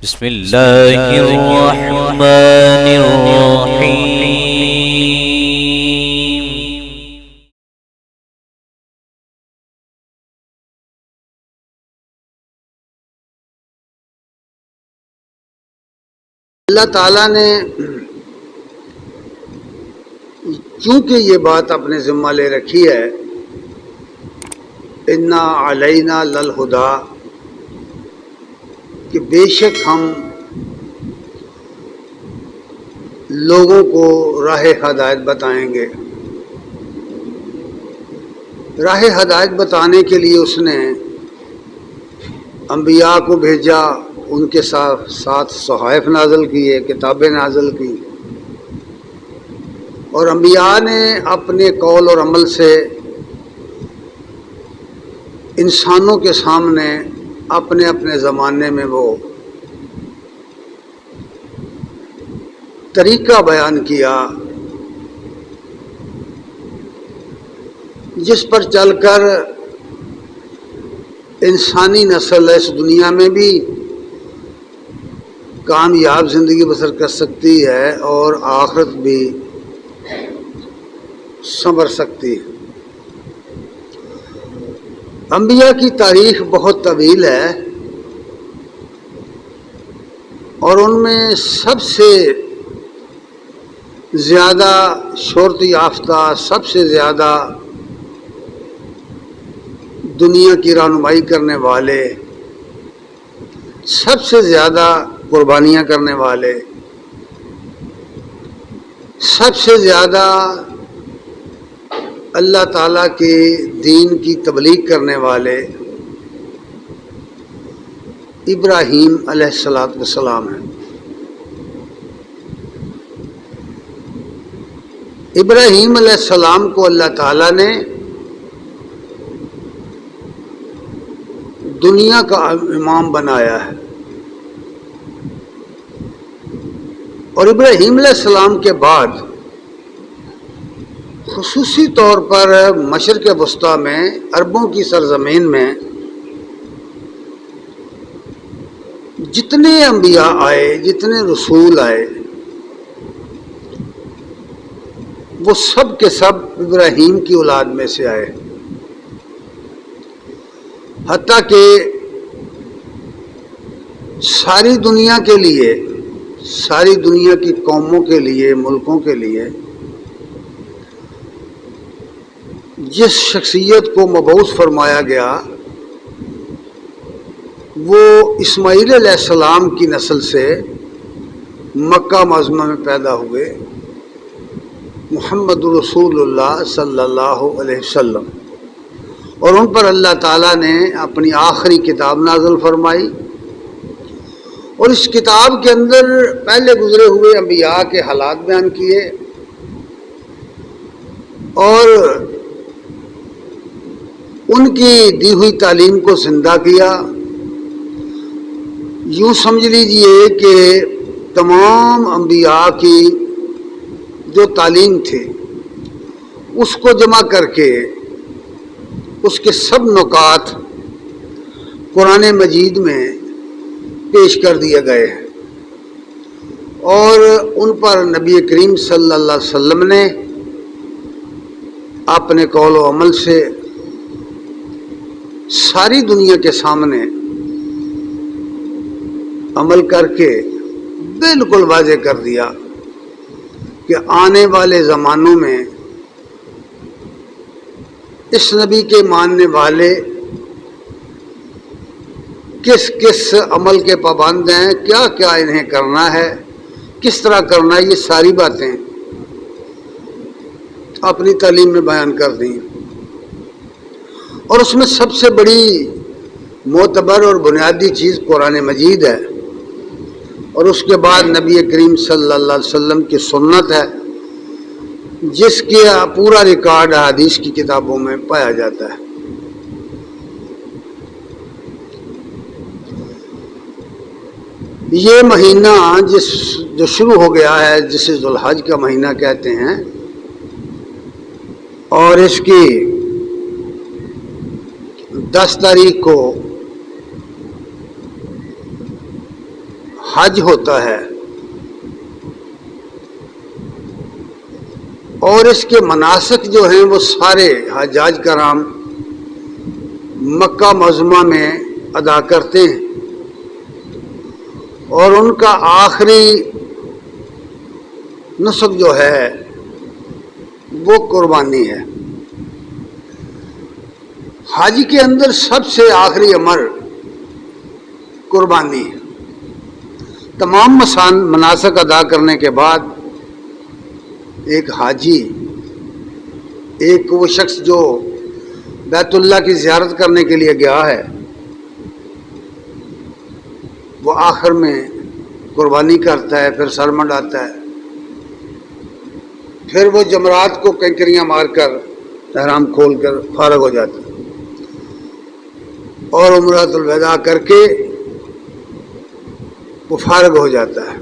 بسم اللہ الرحمن الرحیم۔ اللہ تعالیٰ نے چونکہ یہ بات اپنے ذمہ لے رکھی ہے، انا علینا للہدیٰ، کہ بے شک ہم لوگوں کو راہ ہدایت بتائیں گے۔ راہ ہدایت بتانے کے لیے اس نے انبیاء کو بھیجا، ان کے ساتھ صحائف نازل کیے، کتابیں نازل کی، اور انبیاء نے اپنے قول اور عمل سے انسانوں کے سامنے اپنے اپنے زمانے میں وہ طریقہ بیان کیا جس پر چل کر انسانی نسل اس دنیا میں بھی کامیاب زندگی بسر کر سکتی ہے اور آخرت بھی سنور سکتی ہے۔ انبیاء کی تاریخ بہت طویل ہے، اور ان میں سب سے زیادہ شہرت یافتہ، سب سے زیادہ دنیا کی رہنمائی کرنے والے، سب سے زیادہ قربانیاں کرنے والے، سب سے زیادہ اللہ تعالیٰ کے دین کی تبلیغ کرنے والے ابراہیم علیہ السلام ہیں۔ ابراہیم علیہ السلام کو اللہ تعالیٰ نے دنیا کا امام بنایا ہے، اور ابراہیم علیہ السلام کے بعد خصوصی طور پر مشرق وسطیٰ میں، عربوں کی سرزمین میں جتنے انبیاء آئے، جتنے رسول آئے، وہ سب کے سب ابراہیم کی اولاد میں سے آئے، حتیٰ کہ ساری دنیا کے لیے، ساری دنیا کی قوموں کے لیے، ملکوں کے لیے جس شخصیت کو مبعوث فرمایا گیا وہ اسماعیل علیہ السلام کی نسل سے مکہ معظمہ میں پیدا ہوئے، محمد رسول اللہ صلی اللہ علیہ وسلم، اور ان پر اللہ تعالیٰ نے اپنی آخری کتاب نازل فرمائی، اور اس کتاب کے اندر پہلے گزرے ہوئے انبیاء کے حالات بیان کیے، اور ان کی دی ہوئی تعلیم کو زندہ کیا۔ یوں سمجھ لیجئے کہ تمام انبیاء کی جو تعلیم تھی اس کو جمع کر کے اس کے سب نکات قرآن مجید میں پیش کر دیے گئے ہیں، اور ان پر نبی کریم صلی اللہ علیہ وسلم نے اپنے قول و عمل سے ساری دنیا کے سامنے عمل کر کے بالکل واضح کر دیا کہ آنے والے زمانوں میں اس نبی کے ماننے والے کس کس عمل کے پابند ہیں، کیا کیا انہیں کرنا ہے، کس طرح کرنا ہے، یہ ساری باتیں اپنی تعلیم میں بیان کر دیں، اور اس میں سب سے بڑی معتبر اور بنیادی چیز قرآن مجید ہے، اور اس کے بعد نبی کریم صلی اللہ علیہ وسلم کی سنت ہے، جس کا پورا ریکارڈ حدیث کی کتابوں میں پایا جاتا ہے۔ یہ مہینہ جو شروع ہو گیا ہے، جسے ذوالحج کا مہینہ کہتے ہیں، اور اس کی 10 تاریخ کو حج ہوتا ہے اور اس کے مناسک جو ہیں وہ سارے حجاج کرام مکہ معظمہ میں ادا کرتے ہیں، اور ان کا آخری نسک جو ہے وہ قربانی ہے۔ حج کے اندر سب سے آخری عمل قربانی ہے۔ تمام مناسک ادا کرنے کے بعد ایک حاجی، ایک وہ شخص جو بیت اللہ کی زیارت کرنے کے لیے گیا ہے، وہ آخر میں قربانی کرتا ہے، پھر سر منڈاتا ہے، پھر وہ جمرات کو کنکریاں مار کر احرام کھول کر فارغ ہو جاتا ہے اور عمرۃ الوداع کر کے وہ فارغ ہو جاتا ہے۔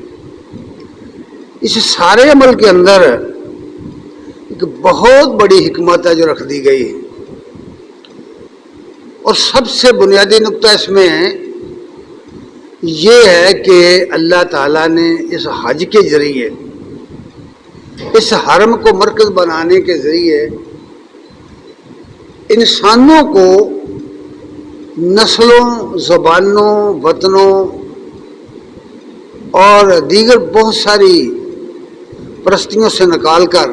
اس سارے عمل کے اندر ایک بہت بڑی حکمت ہے جو رکھ دی گئی ہے، اور سب سے بنیادی نقطہ اس میں یہ ہے کہ اللہ تعالیٰ نے اس حج کے ذریعے، اس حرم کو مرکز بنانے کے ذریعے انسانوں کو نسلوں، زبانوں، وطنوں اور دیگر بہت ساری پرستیوں سے نکال کر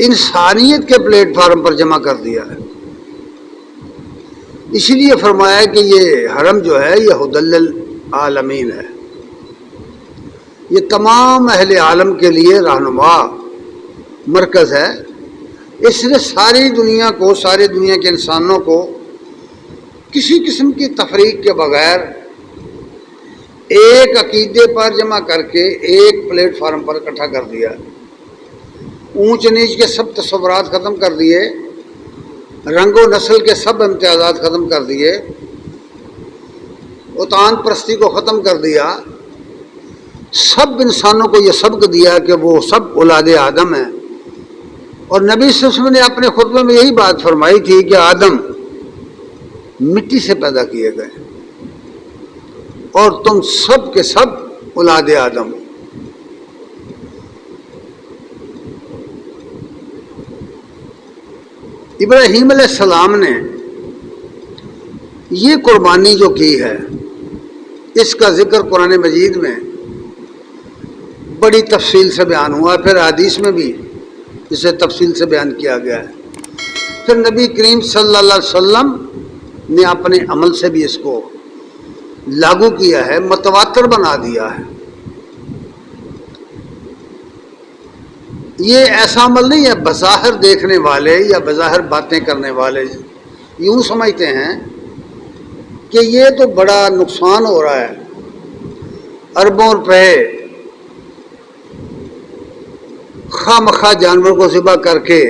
انسانیت کے پلیٹ فارم پر جمع کر دیا ہے۔ اسی لیے فرمایا کہ یہ حرم جو ہے یہ ہدی للعالمین ہے، یہ تمام اہل عالم کے لیے رہنما مرکز ہے۔ اس نے ساری دنیا کو، ساری دنیا کے انسانوں کو کسی قسم کی تفریق کے بغیر ایک عقیدے پر جمع کر کے ایک پلیٹ فارم پر اکٹھا کر دیا، اونچ نیچ کے سب تصورات ختم کر دیے، رنگ و نسل کے سب امتیازات ختم کر دیے، اوتان پرستی کو ختم کر دیا، سب انسانوں کو یہ سبق دیا کہ وہ سب اولاد آدم ہیں۔ اور نبی صلی اللہ علیہ وسلم نے اپنے خطبے میں یہی بات فرمائی تھی کہ آدم مٹی سے پیدا کیے گئے اور تم سب کے سب اولاد آدم۔ ابراہیم علیہ السلام نے یہ قربانی جو کی ہے، اس کا ذکر قرآن مجید میں بڑی تفصیل سے بیان ہوا، پھر حدیث میں بھی اسے تفصیل سے بیان کیا گیا ہے۔ پھر نبی کریم صلی اللہ علیہ وسلم نے اپنے عمل سے بھی اس کو لاگو کیا ہے، متواتر بنا دیا ہے۔ یہ ایسا عمل نہیں ہے بظاہر دیکھنے والے یا بظاہر باتیں کرنے والے یوں سمجھتے ہیں کہ یہ تو بڑا نقصان ہو رہا ہے، اربوں روپے خواہ مخواہ جانور کو ذبح کر کے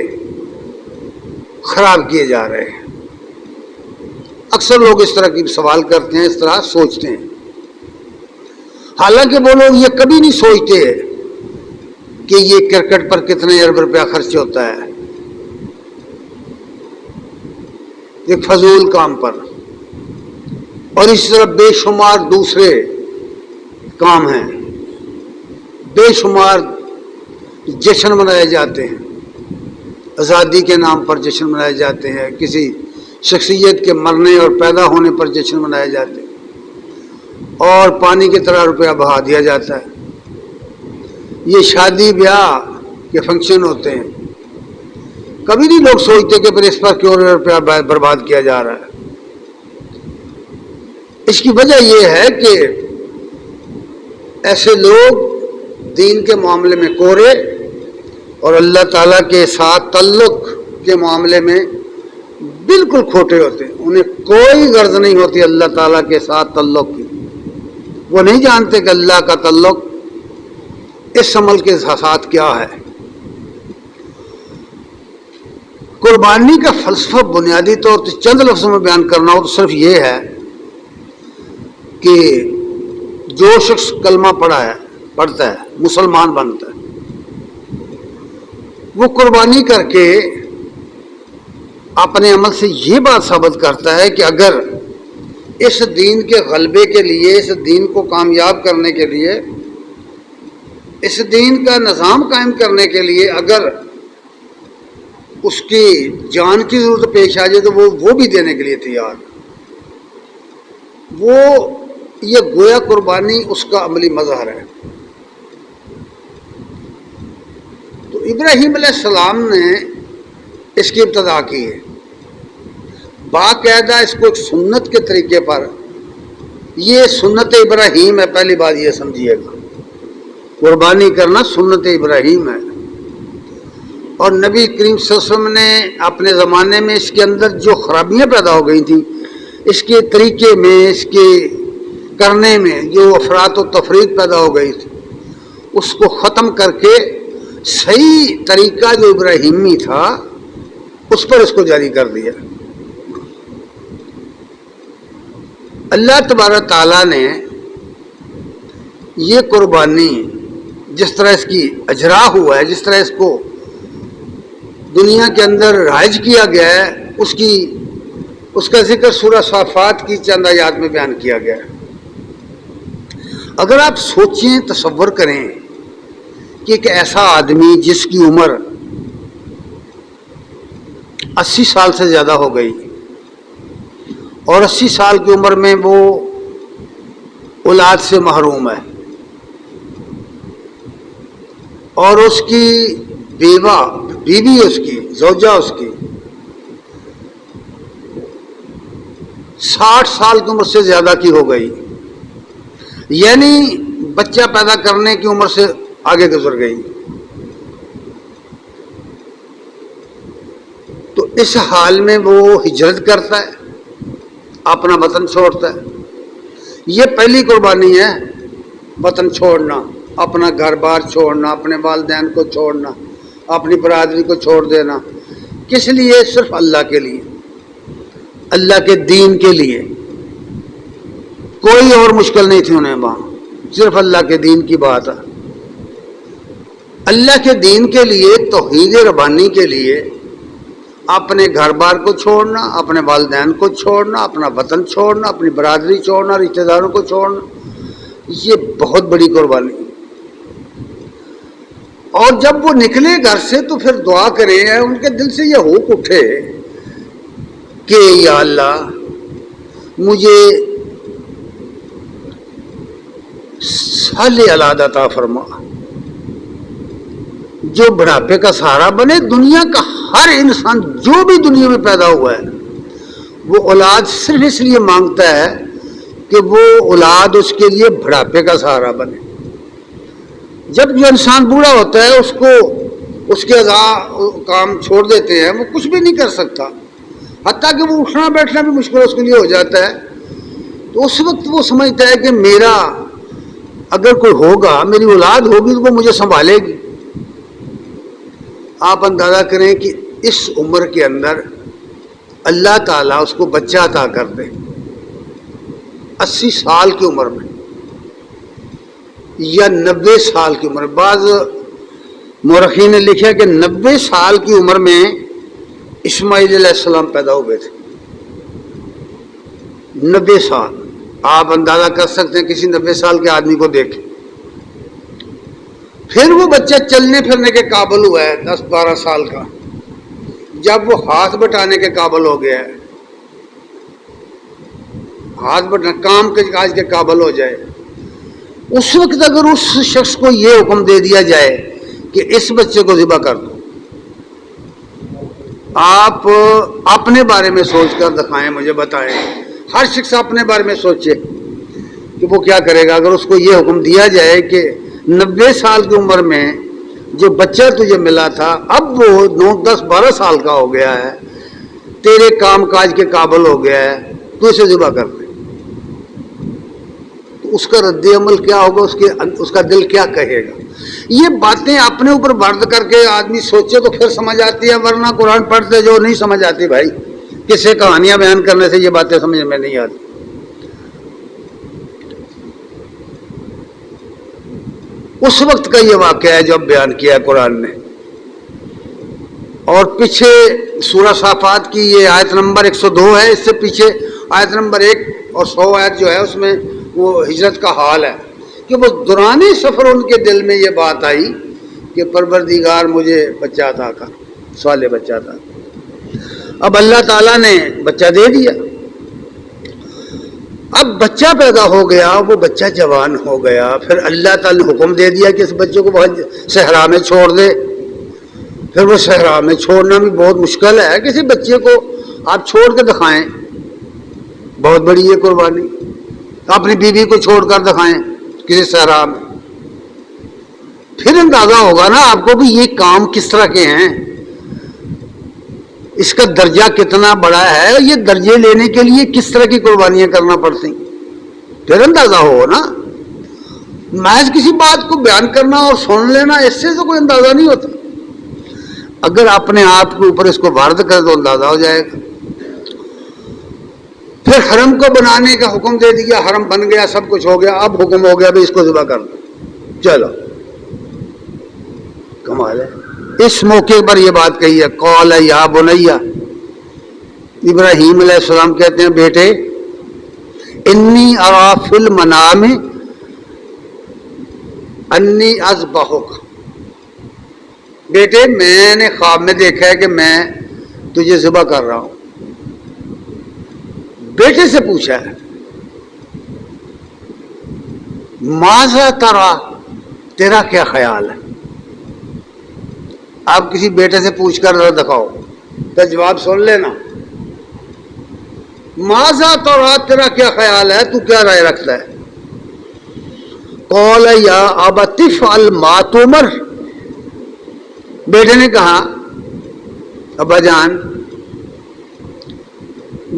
خراب کیے جا رہے ہیں۔ اکثر لوگ اس طرح کی سوال کرتے ہیں، اس طرح سوچتے ہیں، حالانکہ وہ لوگ یہ کبھی نہیں سوچتے کہ یہ کرکٹ پر کتنے ارب روپیہ خرچ ہوتا ہے ایک فضول کام پر، اور اس طرح بے شمار دوسرے کام ہیں، بے شمار جشن منائے جاتے ہیں، آزادی کے نام پر جشن منائے جاتے ہیں، کسی شخصیت کے مرنے اور پیدا ہونے پر جشن منائے جاتے ہیں، اور پانی کی طرح روپیہ بہا دیا جاتا ہے۔ یہ شادی بیاہ کے فنکشن ہوتے ہیں، کبھی نہیں لوگ سوچتے کہ پھر اس پر کیوں روپیہ برباد کیا جا رہا ہے۔ اس کی وجہ یہ ہے کہ ایسے لوگ دین کے معاملے میں کورے اور اللہ تعالیٰ کے ساتھ تعلق کے معاملے میں بالکل کھوٹے ہوتے ہیں، انہیں کوئی غرض نہیں ہوتی اللہ تعالیٰ کے ساتھ تعلق کی، وہ نہیں جانتے کہ اللہ کا تعلق اس عمل کے ساتھ کیا ہے۔ قربانی کا فلسفہ بنیادی طور پر چند لفظوں میں بیان کرنا ہو تو صرف یہ ہے کہ جو شخص کلمہ پڑھتا ہے، مسلمان بنتا ہے، وہ قربانی کر کے اپنے عمل سے یہ بات ثابت کرتا ہے کہ اگر اس دین کے غلبے کے لیے، اس دین کو کامیاب کرنے کے لیے، اس دین کا نظام قائم کرنے کے لیے اگر اس کی جان کی ضرورت پیش آ جائے تو وہ بھی دینے کے لیے تیار. وہ یہ گویا قربانی اس کا عملی مظہر ہے. تو ابراہیم علیہ السلام نے اس کی ابتدا کی ہے باقاعدہ. اس کو ایک سنت کے طریقے پر، یہ سنت ابراہیم ہے، پہلی بات یہ سمجھیے گا. قربانی کرنا سنت ابراہیم ہے. اور نبی کریم صلی اللہ علیہ وسلم نے اپنے زمانے میں اس کے اندر جو خرابیاں پیدا ہو گئی تھیں، اس کے طریقے میں، اس کے کرنے میں جو افراط و تفریط پیدا ہو گئی تھی، اس کو ختم کر کے صحیح طریقہ جو ابراہیمی تھا اس پر اس کو جاری کر دیا. اللہ تبارک تعالیٰ نے یہ قربانی جس طرح اس کی اجرا ہوا ہے، جس طرح اس کو دنیا کے اندر رائج کیا گیا ہے، اس کا ذکر سورہ صافات کی چند آیات میں بیان کیا گیا ہے. اگر آپ سوچیں، تصور کریں کہ ایک ایسا آدمی جس کی عمر 80 سال سے زیادہ ہو گئی اور 80 سال کی عمر میں وہ اولاد سے محروم ہے، اور اس کی بیوی اس کی زوجہ اس کی 60 سال کی عمر سے زیادہ کی ہو گئی، یعنی بچہ پیدا کرنے کی عمر سے آگے گزر گئی. تو اس حال میں وہ ہجرت کرتا ہے، اپنا وطن چھوڑتا ہے. یہ پہلی قربانی ہے، وطن چھوڑنا، اپنا گھر بار چھوڑنا، اپنے والدین کو چھوڑنا، اپنی برادری کو چھوڑ دینا. کس لیے؟ صرف اللہ کے لیے، اللہ کے دین کے لیے. کوئی اور مشکل نہیں تھی انہیں وہاں، صرف اللہ کے دین کی بات ہے. اللہ کے دین کے لیے، توحید ربانی کے لیے اپنے گھر بار کو چھوڑنا، اپنے والدین کو چھوڑنا، اپنا وطن چھوڑنا، اپنی برادری چھوڑنا، رشتہ داروں کو چھوڑنا، یہ بہت بڑی قربانی. اور جب وہ نکلے گھر سے تو پھر دعا کرے، ان کے دل سے یہ ہوک اٹھے کہ یا اللہ مجھے صالح اولاد عطا فرما، جو بڑھاپے کا سہارا بنے. دنیا کا ہر انسان جو بھی دنیا میں پیدا ہوا ہے وہ اولاد صرف اس لیے مانگتا ہے کہ وہ اولاد اس کے لیے بڑھاپے کا سہارا بنے. جب جو انسان بوڑھا ہوتا ہے اس کے اعضاء کام چھوڑ دیتے ہیں، وہ کچھ بھی نہیں کر سکتا، حتیٰ کہ وہ اٹھنا بیٹھنا بھی مشکل اس کے لیے ہو جاتا ہے. تو اس وقت وہ سمجھتا ہے کہ میرا اگر کوئی ہوگا، میری اولاد ہوگی تو وہ مجھے سنبھالے گی. آپ اندازہ کریں کہ اس عمر کے اندر اللہ تعالیٰ اس کو بچہ عطا کر دے 80 سال کی عمر میں یا 90 سال کی عمر. بعض مورخین نے لکھا کہ 90 سال کی عمر میں اسماعیل علیہ السلام پیدا ہوئے تھے. 90 سال، آپ اندازہ کر سکتے ہیں کسی 90 سال کے آدمی کو دیکھیں. پھر وہ بچہ چلنے پھرنے کے قابل ہوا ہے 10-12 سال کا. جب وہ ہاتھ بٹانے کے قابل ہو گیا ہے، ہاتھ بٹانے کام کے کاج کے قابل ہو جائے، اس وقت اگر اس شخص کو یہ حکم دے دیا جائے کہ اس بچے کو ذبح کر دو، آپ اپنے بارے میں سوچ کر دکھائیں، مجھے بتائیں. ہر شخص اپنے بارے میں سوچے کہ وہ کیا کرے گا اگر اس کو یہ حکم دیا جائے کہ 90 سال کی عمر میں جو بچہ تجھے ملا تھا اب وہ 9-10-12 سال کا ہو گیا ہے، تیرے کام کاج کے قابل ہو گیا ہے، تو اسے ذبح کر دے. تو اس کا رد عمل کیا ہوگا؟ اس کا دل کیا کہے گا؟ یہ باتیں اپنے اوپر برد کر کے آدمی سوچے تو پھر سمجھ آتی ہے، ورنہ قرآن پڑھتے جو نہیں سمجھ آتی. بھائی کسے کہانیاں بیان کرنے سے یہ باتیں سمجھ میں نہیں آتی. اس وقت کا یہ واقعہ ہے جو اب بیان کیا ہے قرآن نے. اور پیچھے سورہ صافات کی یہ آیت نمبر 102 ہے، اس سے پیچھے آیت نمبر 1 اور 100 آیت جو ہے اس میں وہ ہجرت کا حال ہے کہ وہ دوران سفر ان کے دل میں یہ بات آئی کہ پروردگار مجھے بچہ عطا کر، صالح بچہ عطا کر۔ اب اللہ تعالیٰ نے بچہ دے دیا، اب بچہ پیدا ہو گیا، وہ بچہ جوان ہو گیا، پھر اللہ تعالیٰ نے حکم دے دیا کہ اس بچے کو بہت صحرا میں چھوڑ دے۔ پھر وہ صحرا میں چھوڑنا بھی بہت مشکل ہے، کسی بچے کو آپ چھوڑ کے دکھائیں، بہت بڑی یہ قربانی، اپنی بیوی کو چھوڑ کر دکھائیں کسی صحرا میں، پھر اندازہ ہوگا نا آپ کو کہ یہ کام کس طرح کے ہیں، اس کا درجہ کتنا بڑا ہے، یہ درجے لینے کے لیے کس طرح کی قربانیاں کرنا پڑتی، پھر اندازہ ہو نا۔ محض کسی بات کو بیان کرنا اور سن لینا اس سے تو کوئی اندازہ نہیں ہوتا، اگر اپنے آپ کے اوپر اس کو وارد کرے تو اندازہ ہو جائے گا۔ پھر حرم کو بنانے کا حکم دے دیا، حرم بن گیا، سب کچھ ہو گیا، اب حکم ہو گیا بھی اس کو ذبح کر دو، چلو کمال ہے۔ اس موقع پر یہ بات کہی ہے، قال یا بنیا، ابراہیم علیہ السلام کہتے ہیں بیٹے، انی ارا فی المنام انی اذبحک، بیٹے میں نے خواب میں دیکھا ہے کہ میں تجھے ذبح کر رہا ہوں۔ بیٹے سے پوچھا ہے ماذا ترا، تیرا کیا خیال ہے؟ آپ کسی بیٹے سے پوچھ کر ذرا دکھاؤ تو جواب سن لینا، ماذا ترا، تیرا کیا خیال ہے، تو کیا رائے رکھتا ہے؟ قال یا ابت افعل ما تؤمر، بیٹے نے کہا ابا جان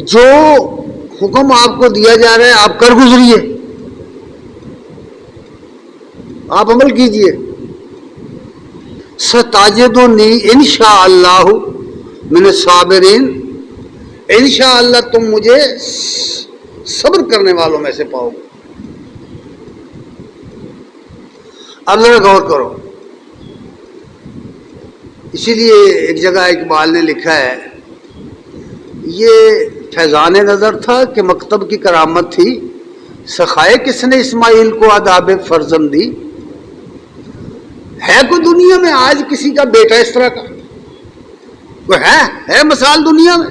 جو حکم آپ کو دیا جا رہا ہے آپ کر گزریے، آپ عمل کیجئے، ستجدنی انشاءاللہ من الصابرین، انشاءاللہ تم مجھے صبر کرنے والوں میں سے پاؤ گے۔ اب ذرا غور کرو، اسی لیے ایک جگہ اقبال نے لکھا ہے، یہ فیضان نظر تھا کہ مکتب کی کرامت تھی، سکھائے کس نے اسماعیل کو آداب فرزندی، ہے کوئی دنیا میں آج کسی کا بیٹا اس طرح کا؟ کوئی ہے مثال دنیا میں؟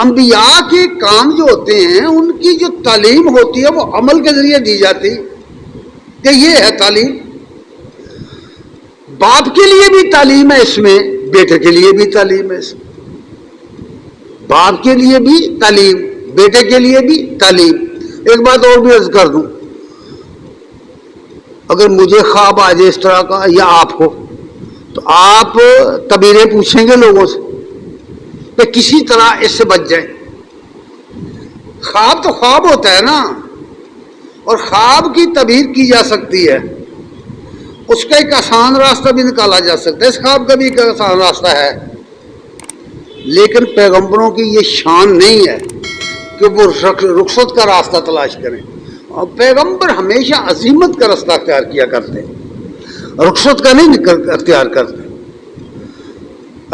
انبیاء کے کام جو ہوتے ہیں ان کی جو تعلیم ہوتی ہے وہ عمل کے ذریعے دی جاتی کہ یہ ہے تعلیم۔ باپ کے لیے بھی تعلیم ہے اس میں، بیٹے کے لیے بھی تعلیم ہے اس میں، باپ کے لیے بھی تعلیم، بیٹے کے لیے بھی تعلیم۔ ایک بات اور بھی عرض کر دوں، اگر مجھے خواب آ جائے اس طرح کا یا آپ کو، تو آپ تعبیریں پوچھیں گے لوگوں سے کہ کسی طرح اس سے بچ جائیں۔ خواب تو خواب ہوتا ہے نا، اور خواب کی تعبیر کی جا سکتی ہے، اس کا ایک آسان راستہ بھی نکالا جا سکتا ہے، اس خواب کا بھی ایک آسان راستہ ہے، لیکن پیغمبروں کی یہ شان نہیں ہے کہ وہ رخصت کا راستہ تلاش کریں، اور پیغمبر ہمیشہ عزیمت کا راستہ اختیار کیا کرتے ہیں، رخصت کا نہیں اختیار کرتے۔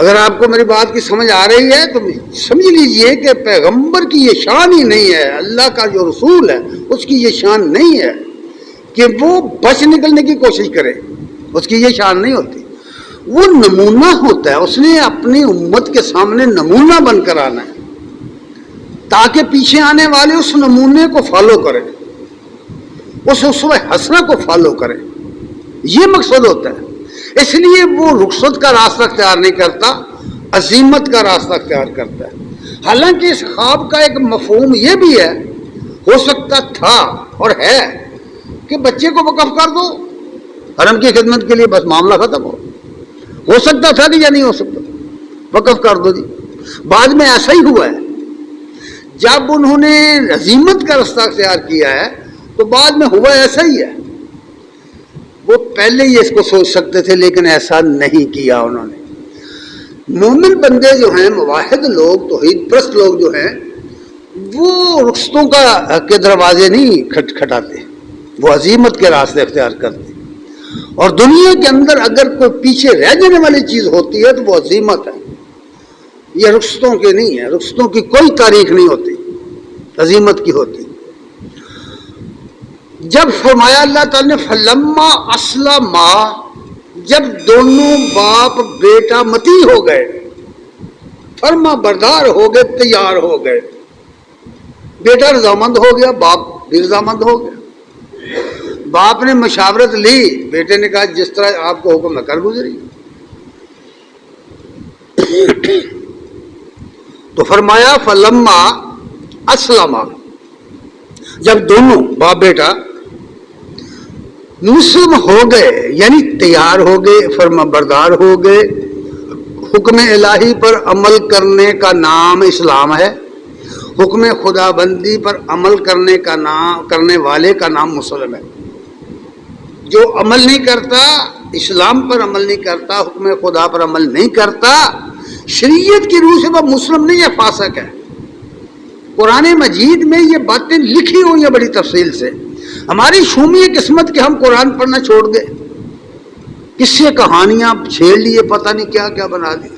اگر آپ کو میری بات کی سمجھ آ رہی ہے تو سمجھ لیجئے کہ پیغمبر کی یہ شان ہی نہیں ہے، اللہ کا جو رسول ہے اس کی یہ شان نہیں ہے کہ وہ بچ نکلنے کی کوشش کرے، اس کی یہ شان نہیں ہوتی، وہ نمونہ ہوتا ہے، اس نے اپنی امت کے سامنے نمونہ بن کر آنا ہے تاکہ پیچھے آنے والے اس نمونے کو فالو کریں، اس اسوہ حسنہ کو فالو کریں، یہ مقصد ہوتا ہے۔ اس لیے وہ رخصت کا راستہ اختیار نہیں کرتا، عزیمت کا راستہ اختیار کرتا ہے۔ حالانکہ اس خواب کا ایک مفہوم یہ بھی ہے، ہو سکتا تھا اور ہے کہ بچے کو وقف کر دو حرم کی خدمت کے لیے، بس معاملہ ختم ہو سکتا تھا کہ یا نہیں ہو سکتا، وقف کر دو جی۔ بعد میں ایسا ہی ہوا ہے، جب انہوں نے عزیمت کا راستہ اختیار کیا ہے تو بعد میں ہوا ایسا ہی ہے۔ وہ پہلے ہی اس کو سوچ سکتے تھے لیکن ایسا نہیں کیا انہوں نے۔ مومن بندے جو ہیں، موحد لوگ، توحید پرست لوگ جو ہیں، وہ رخصتوں کے دروازے نہیں کھٹکھٹاتے، وہ عزیمت کے راستے اختیار کرتے، اور دنیا کے اندر اگر کوئی پیچھے رہ جانے والی چیز ہوتی ہے تو وہ عزیمت ہے، یہ رخصتوں کے نہیں ہے، رخصتوں کی کوئی تاریخ نہیں ہوتی۔ عظیمت کی ہوتی. جب فرمایا اللہ تعالی نے فلما اسلما، جب دونوں باپ بیٹا متی ہو گئے، فرما بردار ہو گئے، تیار ہو گئے، بیٹا رضامند ہو گیا، باپ بھی رضامند ہو گیا. باپ نے مشاورت لی، بیٹے نے کہا جس طرح آپ کو حکم میں کر گزری. تو فرمایا فلما اسلما، جب دونوں باپ بیٹا مسلم ہو گئے یعنی تیار ہو گئے، فرما بردار ہو گئے، حکم الہی پر عمل کرنے کا نام اسلام ہے، حکم خدا بندی پر عمل کرنے والے کا نام مسلم ہے. جو عمل نہیں کرتا، اسلام پر عمل نہیں کرتا، حکم خدا پر عمل نہیں کرتا، شریعت کی روح سے وہ مسلم نہیں ہے، فاسق ہے. قرآن مجید میں یہ باتیں لکھی ہوئی ہیں بڑی تفصیل سے. ہماری شومی قسمت کہ ہم قرآن پڑھنا چھوڑ گئے، کس سے کہانیاں چھیڑ لیے، پتہ نہیں کیا کیا بنا دی.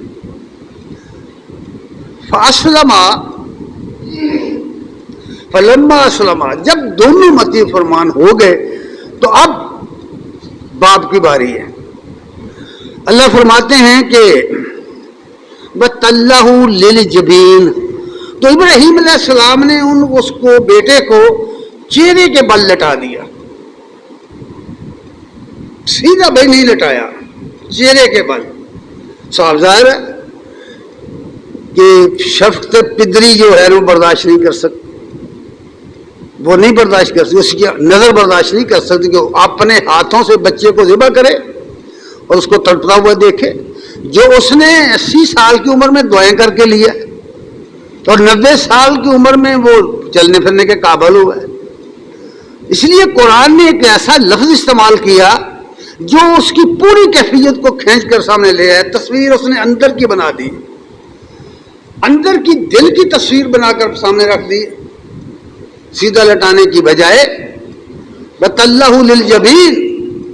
فلما اسلما، جب دونوں متی فرمان ہو گئے تو اب باپ کی باری ہے. اللہ فرماتے ہیں کہ وَتَلَّهُ لِلْجَبِينِ، تو ابراہیم علیہ السلام نے اس کو بیٹے کو چہرے کے بل لٹا دیا. سیدھا بھائی نہیں لٹایا، چہرے کے بل. صاف ظاہر ہے کہ شفقت پدری جو ہے وہ برداشت نہیں کر سکتی، وہ نہیں برداشت کر سکتی، اس کی نظر برداشت نہیں کر سکتی کہ وہ اپنے ہاتھوں سے بچے کو ذبح کرے اور اس کو تڑپتا ہوا دیکھے، جو اس نے 80 سال کی عمر میں دعائیں کر کے لیا اور 90 سال کی عمر میں وہ چلنے پھرنے کے قابل ہوا ہے. اس لیے قرآن نے ایک ایسا لفظ استعمال کیا جو اس کی پوری کیفیت کو کھینچ کر سامنے لے آیا. تصویر اس نے اندر کی بنا دی، اندر کی دل کی تصویر بنا کر سامنے رکھ دی، سیدھا لٹانے کی بجائے وَتَلَّهُ لِلْجَبِينِ،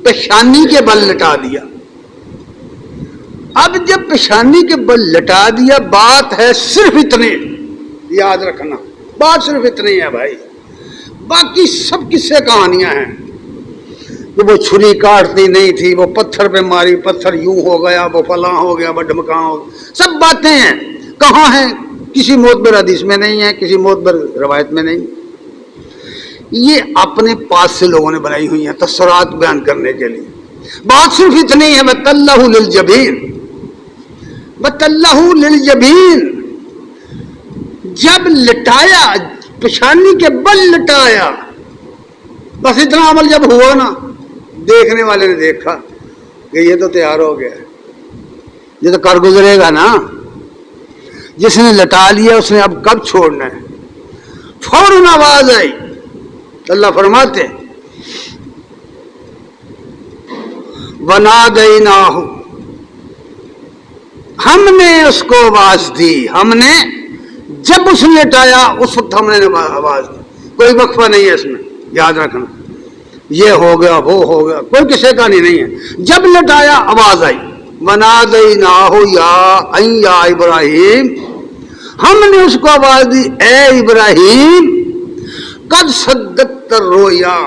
پیشانی کے بل لٹا دیا. اب جب پیشانی کے بل لٹا دیا، بات ہے صرف اتنی، یاد رکھنا بات صرف اتنی ہے بھائی، باقی سب قصے کہانیاں ہیں. کہ وہ چھری کاٹتی نہیں تھی، وہ پتھر پہ ماری، پتھر یوں ہو گیا، وہ فلاں ہو گیا، وہ ڈھمکاں ہو گیا، سب باتیں ہیں. کہاں ہیں؟ کسی معتبر حدیث میں نہیں ہے، کسی معتبر روایت میں نہیں. یہ اپنے پاس سے لوگوں نے بنائی ہوئی ہیں تصورات بیان کرنے کے لیے. بات صرف اتنی ہے وَتَلَّهُ لِلْجَبِينِ، وَتَلَّهُ لِلْجَبِينِ، جب لٹایا پیشانی کے بل لٹایا، بس اتنا عمل جب ہوا نا، دیکھنے والے نے دیکھا کہ یہ تو تیار ہو گیا، یہ تو کر گزرے گا نا. جس نے لٹا لیا اس نے اب کب چھوڑنا ہے. فوراً آواز آئی، اللہ فرماتے وَنَادَيْنَاهُ، ہم نے اس کو آواز دی. ہم نے جب اس نے لٹایا اس وقت ہم نے آواز دی. کوئی وقفہ نہیں ہے اس میں، یاد رکھنا. یہ ہو گیا، وہ ہو گیا، کوئی کسی کا نہیں ہے. جب لٹایا آواز آئی، وَنَادَيْنَاهُ يَا ابراہیم، ہم نے اس کو آواز دی اے ابراہیم، قد صدقت الرؤیا،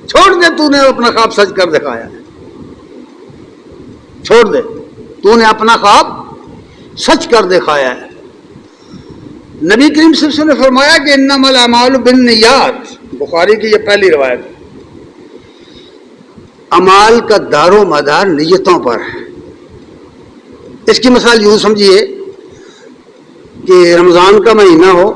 چھوڑ دے تو نے اپنا خواب سچ کر دکھایا ہے، چھوڑ دے تو نے اپنا خواب سچ کر دکھایا ہے. نبی کریم صلی اللہ علیہ وسلم نے فرمایا کہ انما الاعمال بالنیات، بخاری کی یہ پہلی روایت. اعمال کا دار و مدار نیتوں پر ہے. اس کی مثال یوں سمجھیے کہ رمضان کا مہینہ ہو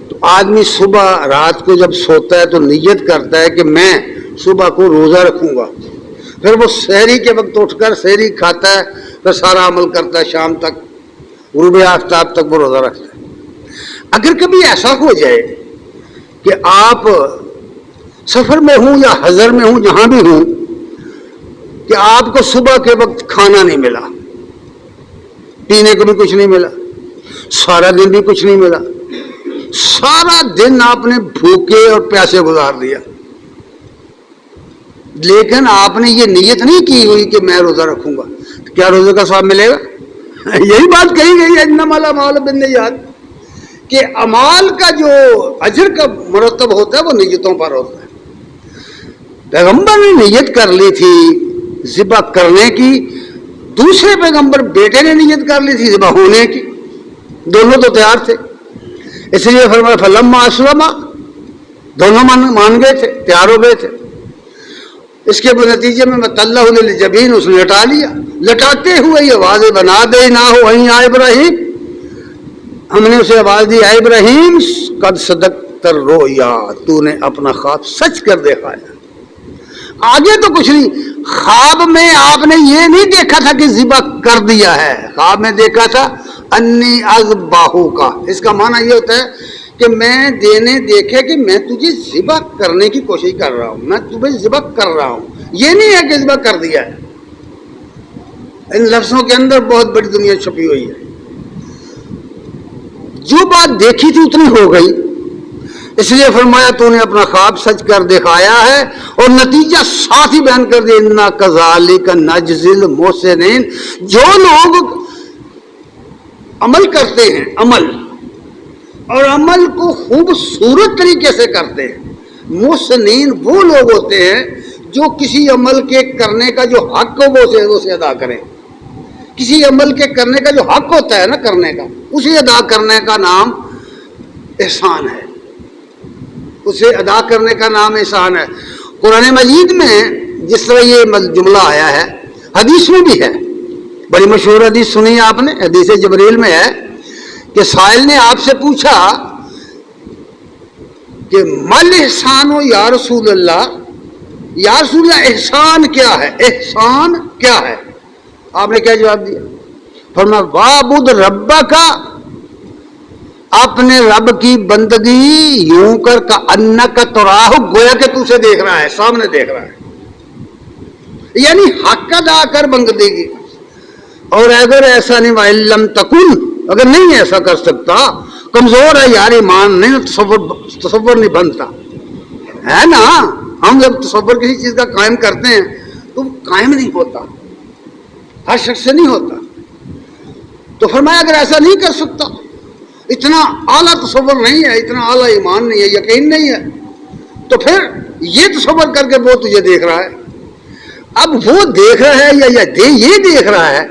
تو آدمی صبح رات کو جب سوتا ہے تو نیت کرتا ہے کہ میں صبح کو روزہ رکھوں گا، پھر وہ سحری کے وقت اٹھ کر سحری کھاتا ہے، پھر سارا عمل کرتا ہے، شام تک غروب آفتاب تک وہ روزہ رکھتا ہے. اگر کبھی ایسا ہو جائے کہ آپ سفر میں ہوں یا حضر میں ہوں، جہاں بھی ہوں، کہ آپ کو صبح کے وقت کھانا نہیں ملا، پینے کو بھی کچھ نہیں ملا، سارا دن بھی کچھ نہیں ملا، سارا دن آپ نے بھوکے اور پیاسے گزار دیا، لیکن آپ نے یہ نیت نہیں کی ہوئی کہ میں روزہ رکھوں گا، تو کیا روزے کا ثواب ملے گا؟ یہی بات کہی گئی ہے انما الاعمال بالنیات. کہ اعمال کا جو اجر کا مرتب ہوتا ہے وہ نیتوں پر ہوتا ہے. پیغمبر نے نیت کر لی تھی ذبح کرنے کی, دوسرے پیغمبر بیٹے نے نیت کر لی تھی ذبح ہونے کی, دونوں تو تیار تھے. اس لیے فرمایا فلما اسلما, دونوں مان گئے تھے, تیار ہو گئے تھے. اس کے نتیجے میں اللہ للجبین, اس نے لٹا لیا. لٹاتے ہوئے یہ آواز بنا دے نہ ہو وہیں آئے ابراہیم, ہم نے اسے آواز دی اے ابراہیم قد صدقت الرؤیا, تو نے اپنا خواب سچ کر دکھایا. آگے تو کچھ نہیں, خواب میں آپ نے یہ نہیں دیکھا تھا کہ ذبح کر دیا ہے, خواب میں دیکھا تھا انی اذبحو کا. اس کا معنی یہ ہوتا ہے کہ میں دیکھے کہ میں تجھے ذبح کرنے کی کوشش کر رہا ہوں, میں تمہیں ذبح کر رہا ہوں. یہ نہیں ہے کہ ذبح کر دیا ہے. ان لفظوں کے اندر بہت بڑی دنیا چھپی ہوئی ہے. جو بات دیکھی تھی اتنی ہو گئی, اس لیے فرمایا تو نے اپنا خواب سچ کر دکھایا ہے. اور نتیجہ ساتھ ہی بیان کر دیا انا کذالک نجزی المحسنین. جو لوگ عمل کرتے ہیں اور عمل کو خوبصورت طریقے سے کرتے ہیں, محسنین وہ لوگ ہوتے ہیں جو کسی عمل کے کرنے کا جو حق ہو وہ اسے ادا کریں. کسی عمل کے کرنے کا جو حق ہوتا ہے نا کرنے کا, اسے ادا کرنے کا نام احسان ہے. اسے ادا کرنے کا نام احسان ہے. قرآن مجید میں جس طرح یہ جملہ آیا ہے, حدیث میں بھی ہے, بڑی مشہور حدیث سنی ہے آپ نے, حدیث جبریل میں ہے کہ سائل نے آپ سے پوچھا کہ مل احسان ہو یا رسول اللہ, یا رسول اللہ احسان کیا ہے, احسان کیا ہے؟ آپ نے کیا جواب دیا؟ فرمایا وَاعْبُدْ رَبَّكَ, اپنے رب کی بندگی یوں کر کا اَنَّكَ تَرَاهُ, گویا کہ تو اسے دیکھ رہا ہے, سامنے دیکھ رہا ہے. یعنی حق ادا کر بندگی. اور اگر ایسا نہیں وَإِن لَمْ تَكُنْ, اگر نہیں ایسا کر سکتا, کمزور ہے یار, ایمان نہیں, تصور نہیں بنتا ہے نا. ہم جب تصور کسی چیز کا قائم کرتے ہیں تو وہ قائم نہیں ہوتا, ہر شخص سے نہیں ہوتا. تو فرمایا اگر ایسا نہیں کر سکتا, اتنا اعلیٰ تصور نہیں ہے, اتنا اعلیٰ ایمان نہیں ہے, یقین نہیں ہے, تو پھر یہ تصور کر کے وہ تجھے دیکھ رہا ہے. اب وہ دیکھ رہا ہے یا یہ دیکھ رہا ہے,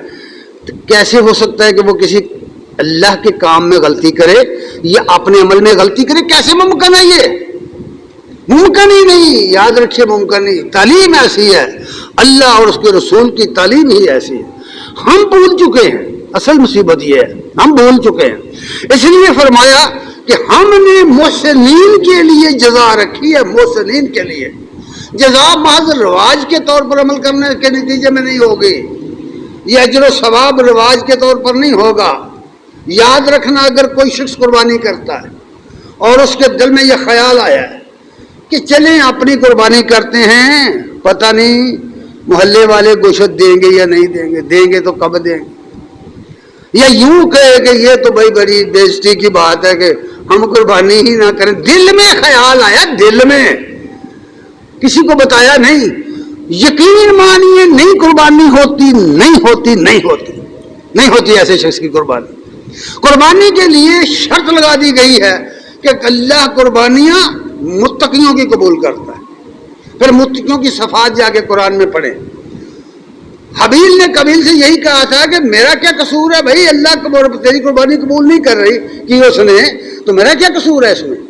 تو کیسے ہو سکتا ہے کہ وہ کسی اللہ کے کام میں غلطی کرے یا اپنے عمل میں غلطی کرے؟ کیسے ممکن ہے؟ یہ ممکن ہی نہیں. یاد رکھیے ممکن نہیں. تعلیم ایسی ہے, اللہ اور اس کے رسول کی تعلیم ہی ایسی ہے. ہم بھول چکے ہیں, اصل مصیبت یہ ہے ہم بھول چکے ہیں. اس لیے فرمایا کہ ہم نے محسنین کے لیے جزا رکھی ہے, محسنین کے لیے جزا محض رواج کے طور پر عمل کرنے کے نتیجے میں نہیں ہوگی, یہ اجر و ثواب رواج کے طور پر نہیں ہوگا. یاد رکھنا, اگر کوئی شخص قربانی کرتا ہے اور اس کے دل میں یہ خیال آیا ہے کہ چلیں اپنی قربانی کرتے ہیں, پتہ نہیں محلے والے گوشت دیں گے یا نہیں دیں گے, دیں گے تو کب دیں گے, یا یوں کہے کہ یہ تو بھائی بڑی بےزتی کی بات ہے کہ ہم قربانی ہی نہ کریں. دل میں خیال آیا, دل میں, کسی کو بتایا نہیں. یقین مانیے نہیں قربانی ہوتی, نہیں ہوتی, نہیں ہوتی, نہیں ہوتی ایسے شخص کی قربانی. قربانی کے لیے شرط لگا دی گئی ہے کہ اللہ قربانیاں متقیوں کی قبول کرتا ہے. پھر متقیوں کی صفات جا کے قرآن میں پڑھیں. حابیل نے قابیل سے یہی کہا تھا کہ میرا کیا قصور ہے بھائی, اللہ تیری قربانی قبول نہیں کر رہی کہ اس نے, تو میرا کیا قصور ہے اس میں,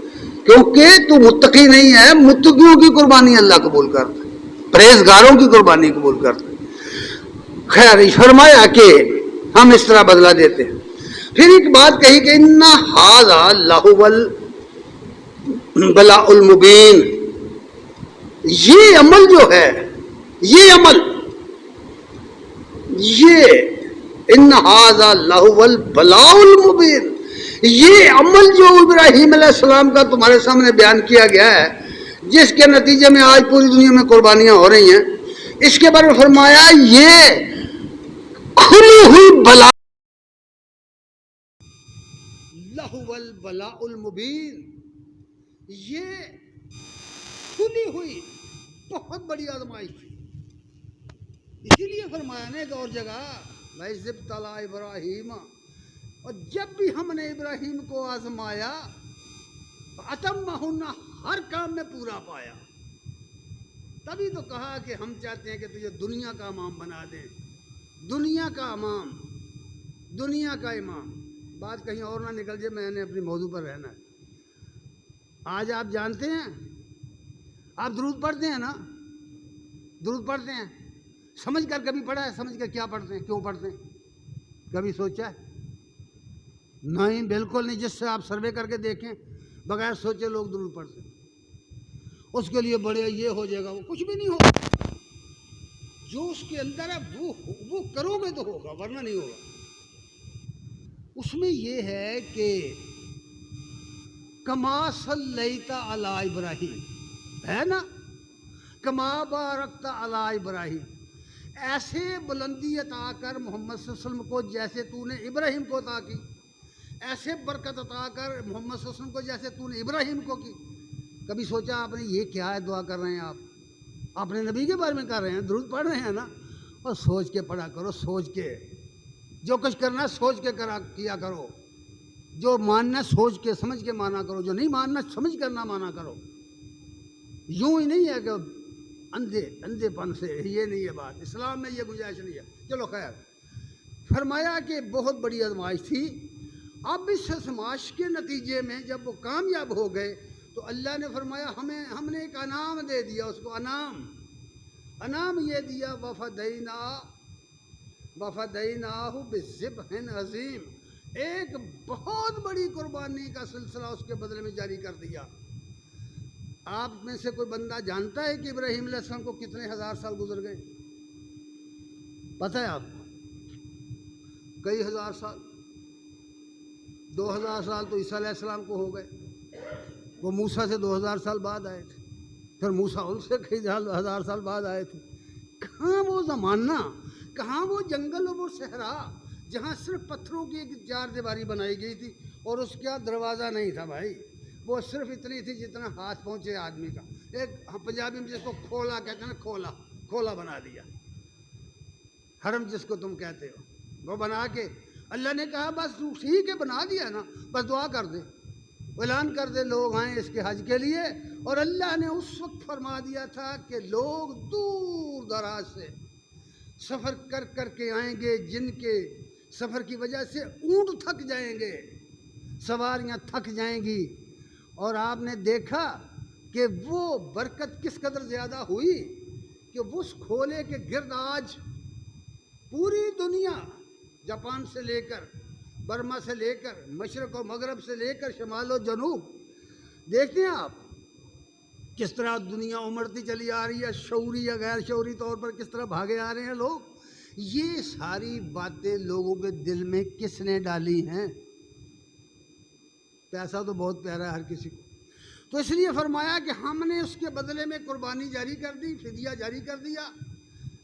کیونکہ تو متقی نہیں ہے. متقیوں کی قربانی اللہ قبول کرتا ہے, پرہیزگاروں کی قربانی قبول کرتا ہے. خیر, فرمایا کہ ہم اس طرح بدلا دیتے ہیں. پھر ایک بات کہی کہ ان ھذا لہو البلاء المبین, یہ عمل جو ہے, یہ عمل, یہ ان ھذا لہو البلاء المبین, یہ عمل جو ابراہیم علیہ السلام کا تمہارے سامنے بیان کیا گیا ہے, جس کے نتیجے میں آج پوری دنیا میں قربانیاں ہو رہی ہیں, اس کے بارے میں فرمایا یہ کھلی ہوئی بلا, لہو البلاء المبین, یہ کھلی ہوئی بہت بڑی آزمائش تھی. اسی لیے فرمایا نا ایک اور جگہ وَإِذِ ابْتَلَىٰ إِبْرَاهِيمَ, اور جب بھی ہم نے ابراہیم کو آزمایا اتمہن، ہر کام میں پورا پایا. تبھی تو کہا کہ ہم چاہتے ہیں کہ تجھے دنیا کا امام بنا دیں، دنیا کا امام، دنیا کا امام. بات کہیں اور نہ نکل جائے، میں نے اپنی موضوع پر رہنا ہے. آج آپ جانتے ہیں، آپ درود پڑھتے ہیں نا، درود پڑھتے ہیں، سمجھ کر کبھی پڑھا ہے؟ سمجھ کر کیا پڑھتے ہیں، کیوں پڑھتے ہیں، کبھی سوچا ہے؟ نہیں، بالکل نہیں. جس سے آپ سروے کر کے دیکھیں، بغیر سوچے لوگ درود پڑھتے ہیں. اس کے لیے بڑے یہ ہو جائے گا، وہ کچھ بھی نہیں ہوگا. جو اس کے اندر ہے وہ کرو گے تو ہوگا، ورنہ نہیں ہوگا. اس میں یہ ہے کہ کما صلیت علی ابراہیم، ہے نا، کما بارکت علی ابراہیم. ایسے بلندی عطا کر محمد صلی اللہ علیہ وسلم کو جیسے تو نے ابراہیم کو عطا کی، ایسے برکت عطا کر محمد صلی اللہ علیہ وسلم کو جیسے تو نے ابراہیم کو کی. کبھی سوچا آپ نے یہ کیا ہے دعا کر رہے ہیں آپ؟ اپنے نبی کے بارے میں کر رہے ہیں، درود پڑھ رہے ہیں نا. اور سوچ کے پڑھا کرو، سوچ کے. جو کچھ کرنا ہے سوچ کے کیا کرو. جو ماننا سوچ کے سمجھ کے مانا کرو، جو نہیں ماننا سمجھ کر نہ مانا کرو. یوں ہی نہیں ہے کہ اندھے پن سے، یہ نہیں ہے بات. اسلام میں یہ گنجائش نہیں ہے. چلو خیر. فرمایا کہ بہت بڑی آزمائش تھی. اب اس آزمائش کے نتیجے میں جب وہ کامیاب ہو گئے تو اللہ نے فرمایا ہم نے ایک انعام دے دیا اس کو. انعام یہ دیا، وفدیناہ بذبح عظیم، ایک بہت بڑی قربانی کا سلسلہ اس کے بدلے میں جاری کر دیا. آپ میں سے کوئی بندہ جانتا ہے کہ ابراہیم علیہ السلام کو کتنے ہزار سال گزر گئے؟ پتہ ہے آپ کو؟ کئی ہزار سال. 2000 سال تو عیسیٰ علیہ السلام کو ہو گئے. وہ موسیٰ سے 2000 سال بعد آئے تھے. پھر موسیٰ ان سے کئی ہزار سال بعد آئے تھے. کہاں وہ زمانہ، کہاں وہ جنگل اور وہ صحرا جہاں صرف پتھروں کی ایک چار دیواری بنائی گئی تھی اور اس کا دروازہ نہیں تھا بھائی. وہ صرف اتنی تھی جتنا ہاتھ پہنچے آدمی کا. ایک پنجابی میں جس کو کھولا کہتے ہیں نا، کھولا بنا دیا. حرم جس کو تم کہتے ہو، وہ بنا کے اللہ نے کہا بس ٹھیک ہے، بنا دیا نا، بس دعا کر دے، اعلان کر دے لوگ آئیں اس کے حج کے لیے. اور اللہ نے اس وقت فرما دیا تھا کہ لوگ دور دراز سے سفر کر کر کے آئیں گے، جن کے سفر کی وجہ سے اونٹ تھک جائیں گے، سواریاں تھک جائیں گی. اور آپ نے دیکھا کہ وہ برکت کس قدر زیادہ ہوئی کہ اس کھولے کے گرد آج پوری دنیا، جاپان سے لے کر برما سے لے کر مشرق و مغرب سے لے کر شمال و جنوب، دیکھتے ہیں آپ کس طرح دنیا امڑتی چلی آ رہی ہے. شعوری یا غیر شعوری طور پر کس طرح بھاگے آ رہے ہیں لوگ. یہ ساری باتیں لوگوں کے دل میں کس نے ڈالی ہیں؟ پیسہ تو بہت پیارا ہے ہر کسی کو. تو اس لیے فرمایا کہ ہم نے اس کے بدلے میں قربانی جاری کر دی، فدیہ جاری کر دیا.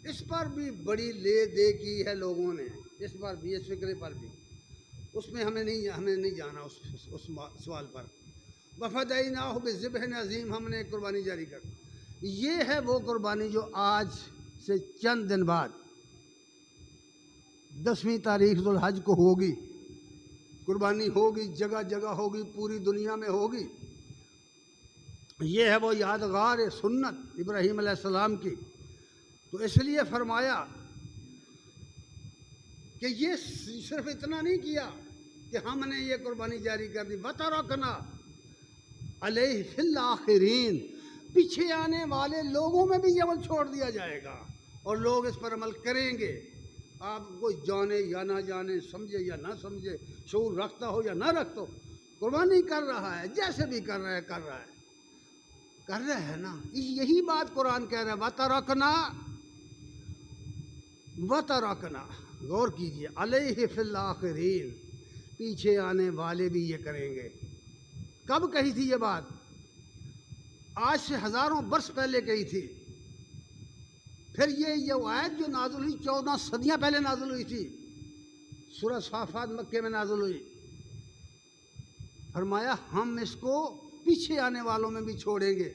اس پر بھی بڑی لے دے کی ہے لوگوں نے، اس پر بھی، اس فکرے پر بھی. اس میں ہمیں نہیں جانا اس سوال پر. وفدیناہ بذبح عظیم، ہم نے قربانی جاری کر. یہ ہے وہ قربانی جو آج سے چند دن بعد 10ویں تاریخ ذوالحج کو ہوگی. قربانی ہوگی، جگہ جگہ ہوگی، پوری دنیا میں ہوگی. یہ ہے وہ یادگار سنت ابراہیم علیہ السلام کی. تو اس لیے فرمایا کہ یہ صرف اتنا نہیں کیا کہ ہم نے یہ قربانی جاری کر دی. وَتَرَكْنَا عَلَيْهِ فِي الْآخِرِينَ، پیچھے آنے والے لوگوں میں بھی یہ عمل چھوڑ دیا جائے گا اور لوگ اس پر عمل کریں گے. آپ کو جانے یا نہ جانے، سمجھے یا نہ سمجھے، شعور رکھتا ہو یا نہ رکھتا ہو، قربانی کر رہا ہے، جیسے بھی کر رہا ہے نا. یہی بات قرآن کہہ رہا ہے. وَتَرَكْنَا، غور کیجئے، عَلَيْهِ فِي الْآخِرِينَ، پیچھے آنے والے بھی یہ کریں گے. کب کہی تھی یہ بات؟ آج سے ہزاروں برس پہلے کہی تھی. پھر یہ آیت جو نازل ہوئی 14 صدیاں پہلے نازل ہوئی تھی. سورہ صافات مکے میں نازل ہوئی. فرمایا ہم اس کو پیچھے آنے والوں میں بھی چھوڑیں گے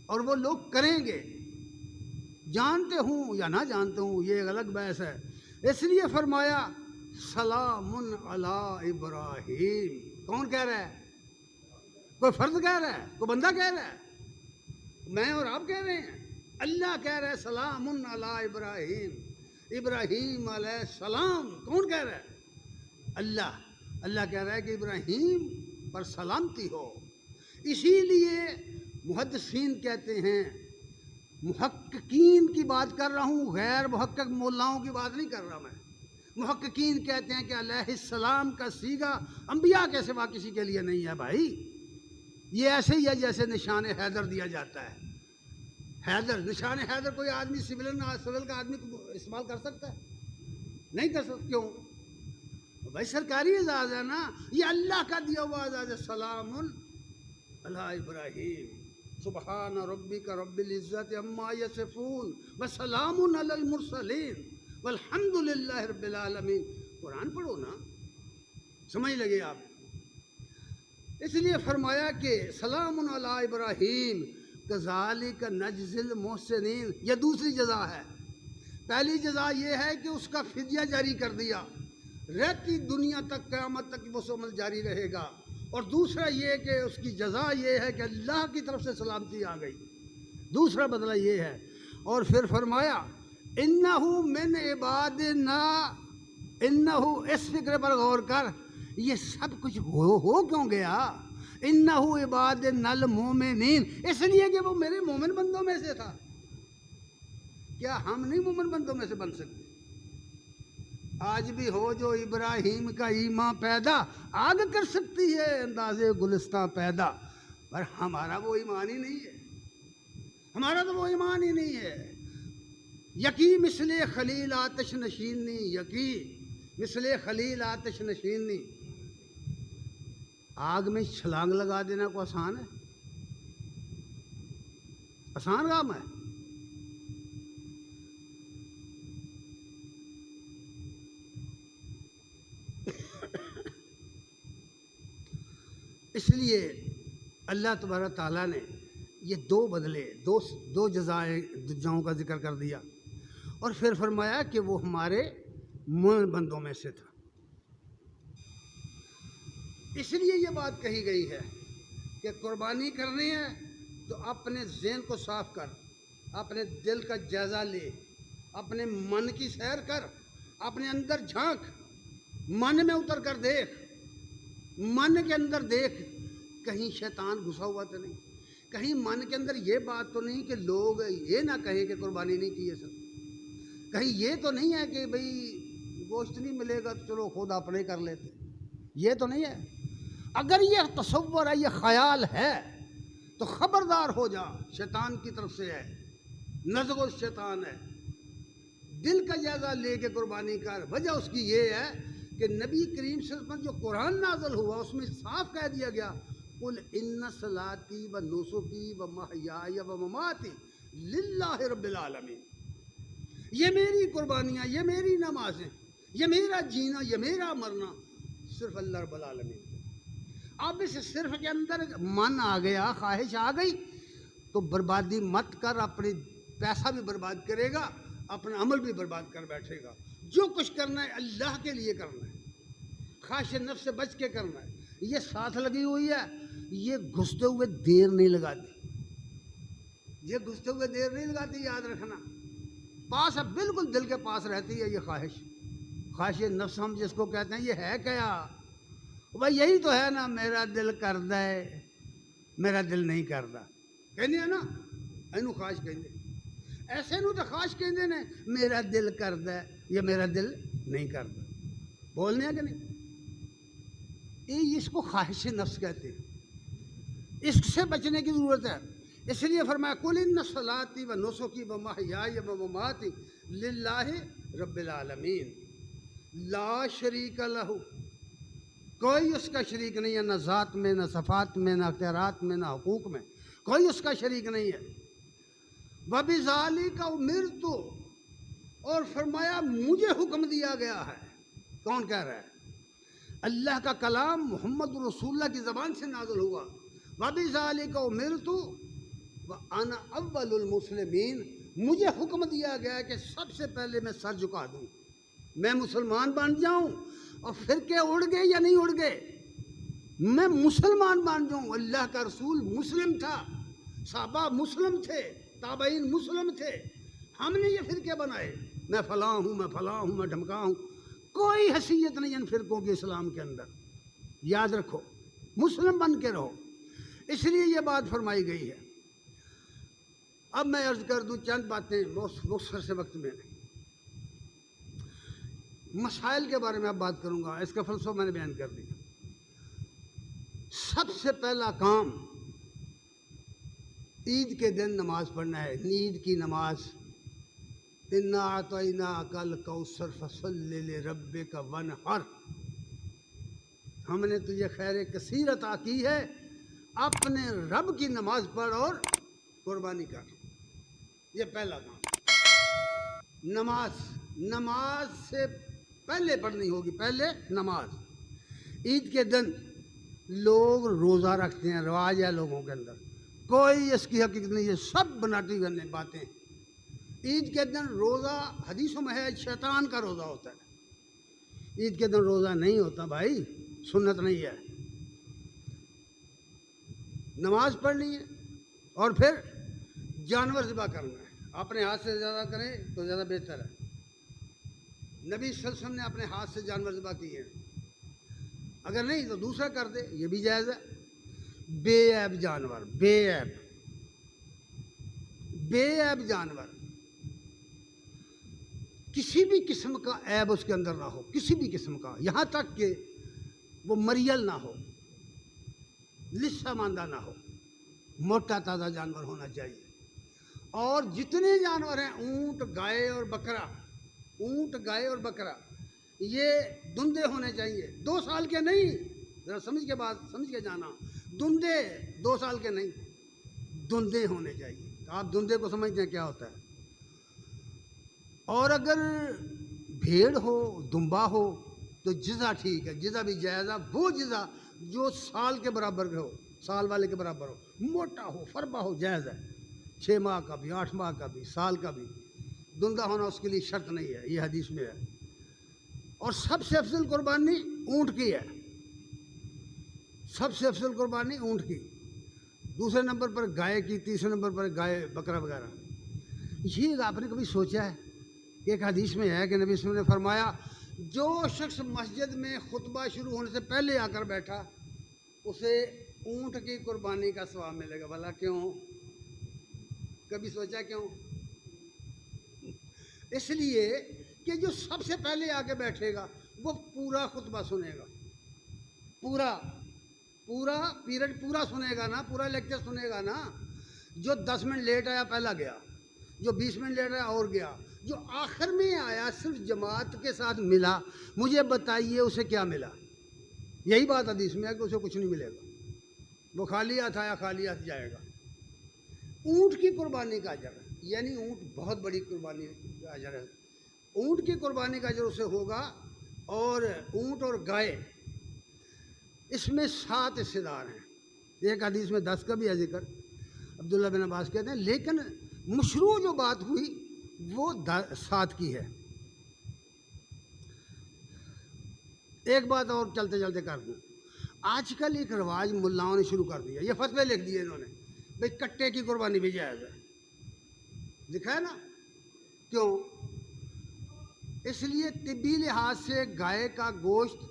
اور وہ لوگ کریں گے، جانتے ہوں یا نہ جانتے ہوں، یہ ایک الگ بحث ہے. اس لیے فرمایا سلام علی ابراہیم. کون کہہ رہا ہے؟ کوئی فرد کہہ رہا ہے؟ کوئی بندہ کہہ رہا ہے؟ میں اور آپ کہہ رہے ہیں؟ اللہ کہہ رہا ہے سلام علی ابراہیم، ابراہیم علیہ السلام. کون کہہ رہا ہے؟ اللہ. اللہ کہہ رہا ہے کہ ابراہیم پر سلامتی ہو. اسی لیے محدثین کہتے ہیں، محققین کی بات کر رہا ہوں، غیر محقق مولاؤں کی بات نہیں کر رہا میں. محققین کہتے ہیں کہ علیہ السلام کا صیغہ انبیاء کے سوا کسی کے لیے نہیں ہے بھائی. یہ ایسے ہی ہے جیسے نشان حیدر دیا جاتا ہے. حیدر، نشان حیدر کوئی آدمی سول کا آدمی استعمال کر سکتا ہے؟ نہیں کر سکتا. کیوں؟ بھائی سرکاری اعزاز ہے نا، یہ اللہ کا دیا ہوا اعزاز ہے. سلام علی ابراہیم سبحان ربک رب العزت عما یصفون وسلام علی المرسلین والحمد للہ رب العالمین. قرآن پڑھو نا، سمجھ لگے آپ. اس لیے فرمایا کہ سلام علی ابراہیم کذالک نجزی المحسنین. یہ دوسری جزا ہے. پہلی جزا یہ ہے کہ اس کا فدیہ جاری کر دیا، رہتی دنیا تک قیامت تک وہ عمل جاری رہے گا. اور دوسرا یہ کہ اس کی جزا یہ ہے کہ اللہ کی طرف سے سلامتی آ گئی. دوسرا بدلہ یہ ہے. اور پھر فرمایا انہ من عبادنا، انہ، اس فکر پر غور کر، یہ سب کچھ ہو کیوں گیا؟ انہ عبادنا المومنین، اس لیے کہ وہ میرے مومن بندوں میں سے تھا. کیا ہم نہیں مومن بندوں میں سے بن سکتے؟ آج بھی ہو جو ابراہیم کا ایمان پیدا، آگ کر سکتی ہے اندازے گلستان پیدا. پر ہمارا وہ ایمان ہی نہیں ہے. ہمارا تو وہ ایمان ہی نہیں ہے. یقی مثل خلیل آتش نشینی، یقی مثل خلیل آتش نشینی. آگ میں چھلانگ لگا دینا کو آسان ہے؟ آسان کام ہے؟ اس لیے اللہ تبارک تعالیٰ نے یہ دو بدلے، دو جزاؤں کا ذکر کر دیا. اور پھر فرمایا کہ وہ ہمارے مومن بندوں میں سے تھا. اس لیے یہ بات کہی گئی ہے کہ قربانی کرنی ہے تو اپنے ذہن کو صاف کر، اپنے دل کا جائزہ لے، اپنے من کی سیر کر، اپنے اندر جھانک، من میں اتر کر دیکھ، من کے اندر دیکھ کہیں شیطان گھسا ہوا تو نہیں، کہیں من کے اندر یہ بات تو نہیں کہ لوگ یہ نہ کہیں کہ قربانی نہیں کی ہے سب، کہیں یہ تو نہیں ہے کہ بھئی گوشت نہیں ملے گا تو چلو خود اپنے کر لیتے، یہ تو نہیں ہے. اگر یہ تصور ہے، یہ خیال ہے، تو خبردار ہو جا، شیطان کی طرف سے ہے، نزغ الشیطان ہے. دل کا جائزہ لے کے قربانی کر. وجہ اس کی یہ ہے کہ نبی کریم صلی اللہ علیہ وسلم پر جو قرآن نازل ہوا اس میں صاف کہہ دیا گیا قل ان صلاتی و نسکی و محیای و مماتی للہ رب العالمین. یہ میری قربانیاں، یہ میری نمازیں، یہ میرا جینا، یہ میرا مرنا صرف اللہ رب العالمین. اب اس صرف کے اندر من آ گیا، خواہش آ گئی تو بربادی مت کر. اپنی پیسہ بھی برباد کرے گا، اپنا عمل بھی برباد کر بیٹھے گا. جو کچھ کرنا ہے اللہ کے لیے کرنا ہے، خواہش نفس سے بچ کے کرنا ہے. یہ ساتھ لگی ہوئی ہے، یہ گھستے ہوئے دیر نہیں لگاتی، یہ گھستے ہوئے دیر نہیں لگاتی، یاد رکھنا. پاس ہے، بالکل دل کے پاس رہتی ہے یہ خواہش. خواہش نفس ہم جس کو کہتے ہیں، یہ ہے کیا؟ بھائی یہی تو ہے نا، میرا دل کردا ہے، میرا دل نہیں کردا، کہنے ہیں نا، اینو خواہش کہندے. ایسے نو تو خواہش کہندے نے، میرا دل کردا ہے یا میرا دل نہیں کردا. بولنے ہیں کہ نہیں؟ اس کو خواہش نفس کہتے ہیں. اس سے بچنے کی ضرورت ہے. اس لیے فرمایا قل ان صلاتی و نسکی و محیای و مماتی للہ رب العالمین لا شریک لہ. کوئی اس کا شریک نہیں ہے، نہ ذات میں، نہ صفات میں، نہ اختیارات میں، نہ حقوق میں، کوئی اس کا شریک نہیں ہے. وَبِذَالِكَ أُمِرْتُ، اور فرمایا مجھے حکم دیا گیا ہے. کون کہہ رہا ہے؟ اللہ کا کلام محمد رسول اللہ کی زبان سے نازل ہوا. وَبِذَالِكَ أُمِرْتُ وَأَنَا أَوَّلُ الْمُسْلِمِينَ. مجھے حکم دیا گیا ہے کہ سب سے پہلے میں سر جھکا دوں، میں مسلمان بن جاؤں اور فرقے اڑ گئے یا نہیں اڑ گئے، میں مسلمان بن جاؤں۔ اللہ کا رسول مسلم تھا، صحابہ مسلم تھے، تابعین مسلم تھے، ہم نے یہ فرقے بنائے، میں فلاں ہوں، میں فلاں ہوں، میں ڈھمکا ہوں، کوئی حیثیت نہیں ان فرقوں کی اسلام کے اندر۔ یاد رکھو، مسلم بن کے رہو، اس لیے یہ بات فرمائی گئی ہے۔ اب میں عرض کر دوں چند باتیں مختصر سے وقت میں، مسائل کے بارے میں اب بات کروں گا، اس کا فلسفہ میں نے بیان کر دیا۔ سب سے پہلا کام عید کے دن نماز پڑھنا ہے، عید کی نماز۔ انا اعطیناک الکوثر فصل لربک وانحر، ہم نے تجھے خیر کثیر عطا کی ہے، اپنے رب کی نماز پڑھ اور قربانی کر۔ یہ پہلا کام۔ نماز سے پہلے پڑھنی ہوگی، پہلے نماز۔ عید کے دن لوگ روزہ رکھتے ہیں، رواج ہے لوگوں کے اندر، کوئی اس کی حقیقت نہیں، یہ سب بناتی ہوئی باتیں۔ عید کے دن روزہ حدیثوں میں ہے شیطان کا روزہ ہوتا ہے، عید کے دن روزہ نہیں ہوتا بھائی، سنت نہیں ہے۔ نماز پڑھنی ہے اور پھر جانور ذبح کرنا ہے، اپنے ہاتھ سے زیادہ کریں تو زیادہ بہتر ہے۔ نبی صلی اللہ علیہ وسلم نے اپنے ہاتھ سے جانور ذبح کیے ہیں، اگر نہیں تو دوسرا کر دے، یہ بھی جائز ہے۔ بے عیب جانور، بے عیب جانور، کسی بھی قسم کا عیب اس کے اندر نہ ہو، کسی بھی قسم کا، یہاں تک کہ وہ مریل نہ ہو، لسا ماندہ نہ ہو، موٹا تازہ جانور ہونا چاہیے۔ اور جتنے جانور ہیں، اونٹ گائے اور بکرا، یہ دندے ہونے چاہیے، 2 سال کے نہیں، ذرا سمجھ کے جانا، دندے 2 سال کے نہیں، دندے ہونے چاہیے۔ آپ دندے کو سمجھتے ہیں کیا ہوتا ہے؟ اور اگر بھیڑ ہو، دمبا ہو تو جزا ٹھیک ہے، جزا بھی جائز ہے، وہ جزا جو سال کے برابر ہو، سال والے کے برابر ہو، موٹا ہو، فربا ہو، جائز ہے، 6 ماہ کا بھی، 8 ماہ کا بھی، سال کا بھی، دندہ ہونا اس کے لیے شرط نہیں ہے، یہ حدیث میں ہے۔ اور سب سے افضل قربانی اونٹ کی ہے، سب سے افضل قربانی اونٹ کی، دوسرے نمبر پر گائے کی، تیسرے نمبر پر گائے بکرا وغیرہ۔ یہ آپ نے کبھی سوچا ہے کہ ایک حدیث میں ہے کہ نبی صلی اللہ علیہ وسلم نے فرمایا، جو شخص مسجد میں خطبہ شروع ہونے سے پہلے آ کر بیٹھا، اسے اونٹ کی قربانی کا ثواب ملے گا۔ بھلا کیوں؟ کبھی سوچا کیوں؟ اس لیے کہ جو سب سے پہلے آ کے بیٹھے گا وہ پورا خطبہ سنے گا، پورا پیریڈ پورا سنے گا نا، پورا لیکچر سنے گا نا۔ جو 10 منٹ لیٹ آیا پہلا گیا، جو 20 منٹ لیٹ آیا اور گیا، جو آخر میں آیا صرف جماعت کے ساتھ ملا، مجھے بتائیے اسے کیا ملا؟ یہی بات حدیث میں ہے کہ اسے کچھ نہیں ملے گا، وہ خالی ہاتھ آیا خالی ہاتھ جائے گا۔ اونٹ کی قربانی کا اجر، یعنی اونٹ بہت بڑی قربانی کا اجر ہے، اونٹ کی قربانی کا اجر اسے ہوگا۔ اور اونٹ اور گائے، اس میں 7 حصے دار ہیں، ایک حدیث میں 10 کا بھی ہے ذکر، عبداللہ بن عباس کہتے ہیں، لیکن مشروع جو بات ہوئی وہ 7 کی ہے۔ ایک بات اور چلتے چلتے کر دوں، آج کل ایک رواج ملاؤں نے شروع کر دیا، یہ فتوے لکھ دیے انہوں نے، بھئی کٹے کی قربانی بھی جائز ہے، لکھا ہے نا؟ کیوں؟ اس لیے طبی لحاظ سے گائے کا گوشت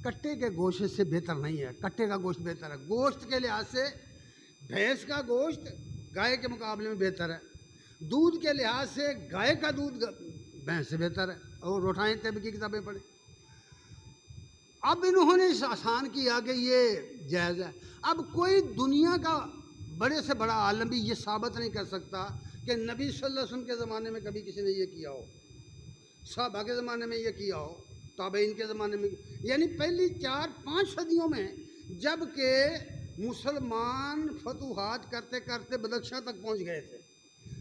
کٹے کے گوشت سے بہتر نہیں ہے، کٹے کا گوشت بہتر ہے۔ گوشت کے لحاظ سے بھینس کا گوشت گائے کے مقابلے میں بہتر ہے، دودھ کے لحاظ سے گائے کا دودھ بھینس سے بہتر ہے، اور اٹھائیں طب کی کتابیں پڑھیں۔ اب انہوں نے آسان کیا کہ یہ جائز ہے۔ اب کوئی دنیا کا بڑے سے بڑا عالم بھی یہ ثابت نہیں کر سکتا کہ نبی صلی اللہ علیہ وسلم کے زمانے میں کبھی کسی نے یہ کیا ہو، صحابہ کے زمانے میں یہ کیا ہو، تابعین کے زمانے میں، یعنی پہلی 4-5 صدیوں میں، جب کہ مسلمان فتوحات کرتے کرتے بدخشاں تک پہنچ گئے تھے،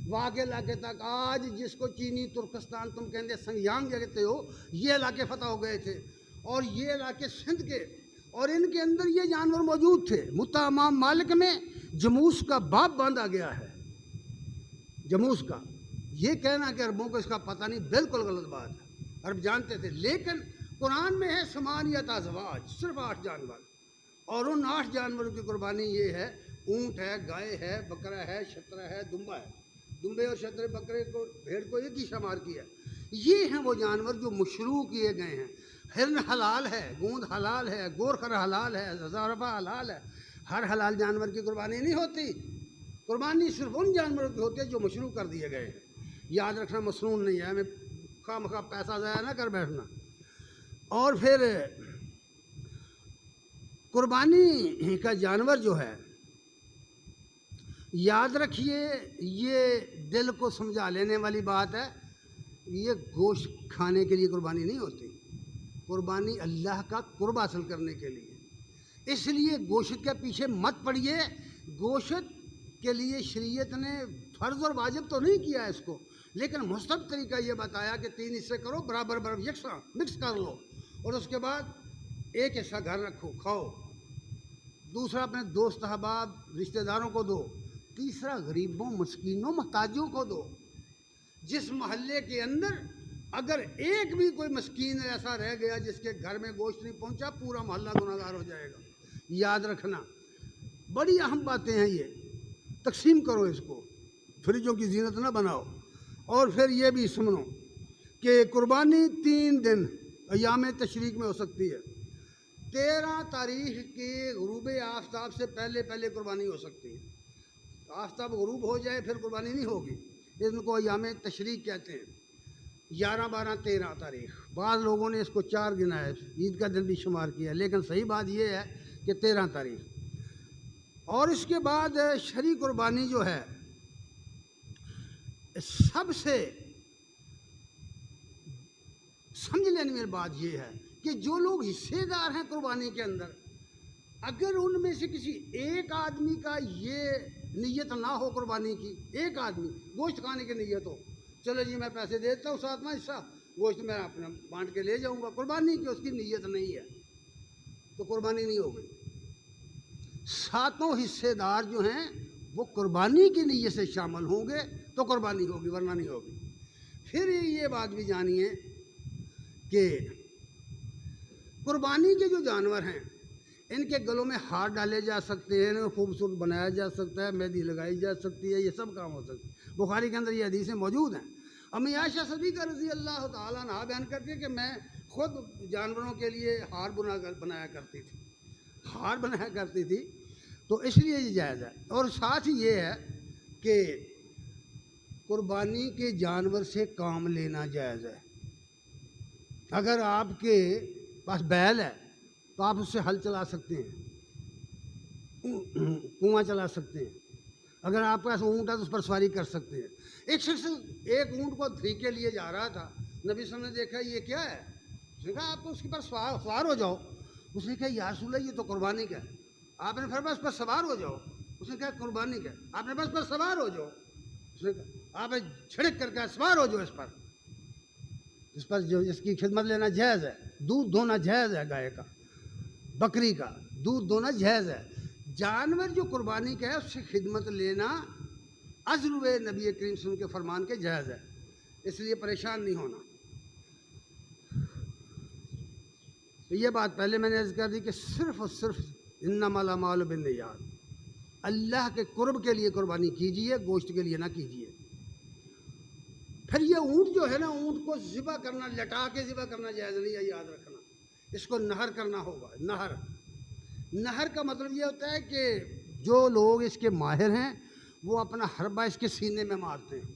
وہاں کے علاقے تک، آج جس کو چینی ترکستان تم کہتے سنگیانگ کہتے ہو، یہ علاقے فتح ہو گئے تھے، اور یہ علاقے سندھ کے، اور ان کے اندر یہ جانور موجود تھے۔ متا مالک میں جموس کا باب باندھا گیا ہے، جموس کا، یہ کہنا کہ عربوں کو اس کا پتہ نہیں بالکل غلط بات ہے، عرب جانتے تھے، لیکن قرآن میں ہے ثمانیۃ ازواج، صرف 8 جانور، اور ان 8 جانوروں کی قربانی یہ ہے، اونٹ ہے، گائے ہے، بکرا ہے، شترا ہے، دمبا ہے۔ دمبے اور شترے بکرے کو بھیڑ کو ایک ہی شمار کیا۔ یہ ہیں وہ جانور جو مشروع کیے گئے ہیں۔ ہرن حلال ہے، گوند حلال ہے، گورخر حلال ہے، زرافہ حلال ہے۔ ہر حلال جانور کی قربانی نہیں ہوتی، قربانی صرف ان جانوروں کی ہوتی ہے جو مشروع کر دیے گئے ہیں۔ یاد رکھنا مسنون نہیں ہے، ہمیں خواہ مخواہ پیسہ ضائع نہ کر بیٹھنا۔ اور پھر قربانی کا جانور جو ہے، یاد رکھیے یہ دل کو سمجھا لینے والی بات ہے، یہ گوشت کھانے کے لیے قربانی نہیں ہوتی، قربانی اللہ کا قرب حاصل کرنے کے لیے۔ اس لیے گوشت کے پیچھے مت پڑیے۔ گوشت کے لیے شریعت نے فرض اور واجب تو نہیں کیا اس کو، لیکن مستحب طریقہ یہ بتایا کہ 3 حصے کرو، برابر برابر یکساں مکس کر لو، اور اس کے بعد ایک حصہ گھر رکھو، کھاؤ، دوسرا اپنے دوست احباب رشتہ داروں کو دو، تیسرا غریبوں مسکینوں محتاجوں کو دو۔ جس محلے کے اندر اگر ایک بھی کوئی مسکین ایسا رہ گیا جس کے گھر میں گوشت نہیں پہنچا، پورا محلہ گناہ گار ہو جائے گا۔ یاد رکھنا، بڑی اہم باتیں ہیں یہ، تقسیم کرو اس کو، فریجوں کی زینت نہ بناؤ۔ اور پھر یہ بھی سنو کہ قربانی 3 دن ایام تشریق میں ہو سکتی ہے۔ 13 تاریخ کے غروب آفتاب سے پہلے پہلے قربانی ہو سکتی ہے۔ آفتاب غروب ہو جائے پھر قربانی نہیں ہوگی، ان کو ایام تشریق کہتے ہیں۔ 11، 12، 13 تاریخ، بعض لوگوں نے اس کو 4 گنا ہے، عید کا دن بھی شمار کیا، لیکن صحیح بات یہ ہے کہ 13 تاریخ۔ اور اس کے بعد شرعی قربانی جو ہے، سب سے سمجھ لینے والی بات یہ ہے کہ جو لوگ حصے دار ہیں قربانی کے اندر، اگر ان میں سے کسی ایک آدمی کا یہ نیت نہ ہو قربانی کی، ایک آدمی گوشت کھانے کی نیت ہو، چلو جی میں پیسے دیتا ہوں 7واں حصہ، گوشت میں اپنا بانٹ کے لے جاؤں گا، قربانی کی اس کی نیت نہیں ہے تو قربانی نہیں ہوگی۔ 7 حصے دار جو ہیں وہ قربانی کی نیت سے شامل ہوں گے تو قربانی ہوگی، ورنہ نہیں ہوگی۔ پھر یہ بات بھی جانیے کہ قربانی کے جو جانور ہیں ان کے گلوں میں ہار ڈالے جا سکتے ہیں، انہیں خوبصورت بنایا جا سکتا ہے، مہندی لگائی جا سکتی ہے، یہ سب کام ہو سکتے ہیں۔ بخاری کے اندر یہ حدیثیں موجود ہیں۔ امی عائشہ صدیقہ رضی اللہ تعالیٰ عنہا بیان کرتی ہے کہ میں خود جانوروں کے لیے ہار بنایا کرتی تھی، ہار بنایا کرتی تھی، تو اس لیے یہ جائز ہے۔ اور ساتھ ہی یہ ہے کہ قربانی کے جانور سے کام لینا جائز ہے۔ اگر آپ کے پاس بیل ہے تو آپ اس سے ہل چلا سکتے ہیں، کنواں چلا سکتے ہیں۔ اگر آپ کے پاس اونٹ ہے تو اس پر سواری کر سکتے ہیں۔ ایک شخص ایک اونٹ کو دھری کے لیے جا رہا تھا، نبی صلی اللہ علیہ وسلم نے دیکھا یہ کیا ہے، اس نے کہا آپ اس کے پر سوار ہو جاؤ۔ اس نے کہا یا رسول اللہ یہ تو قربانی کا ہے۔ آپ نے فرمایا اس پر سوار ہو جاؤ۔ اس نے کہا قربانی کا ہے۔ آپ نے فرمایا اس پر سوار ہو جاؤ۔ اس نے کہا آپ نے جھڑک کر کہا سوار ہو جاؤ اس پر جو اس کی خدمت لینا جائز ہے۔ دودھ دھونا جائز ہے، گائے کا، بکری کا دودھ دھونا جائز ہے۔ جانور جو قربانی کا ہے اس سے خدمت لینا ازرو نبی کریم صلی اللہ علیہ وسلم کے فرمان کے جائز ہے، اس لیے پریشان نہیں ہونا۔ تو یہ بات پہلے میں نے عرض کر دی کہ صرف اور صرف انما الاعمال بالنیات، اللہ کے قرب کے لیے قربانی کیجیے، گوشت کے لیے نہ کیجیے۔ پھر یہ اونٹ جو ہے نا، اونٹ کو ذبح کرنا، لٹا کے ذبح کرنا جائز نہیں ہے، یاد رکھنا۔ اس کو نہر کرنا ہوگا۔ نہر کا مطلب یہ ہوتا ہے کہ جو لوگ اس کے ماہر ہیں وہ اپنا حربہ اس کے سینے میں مارتے ہیں،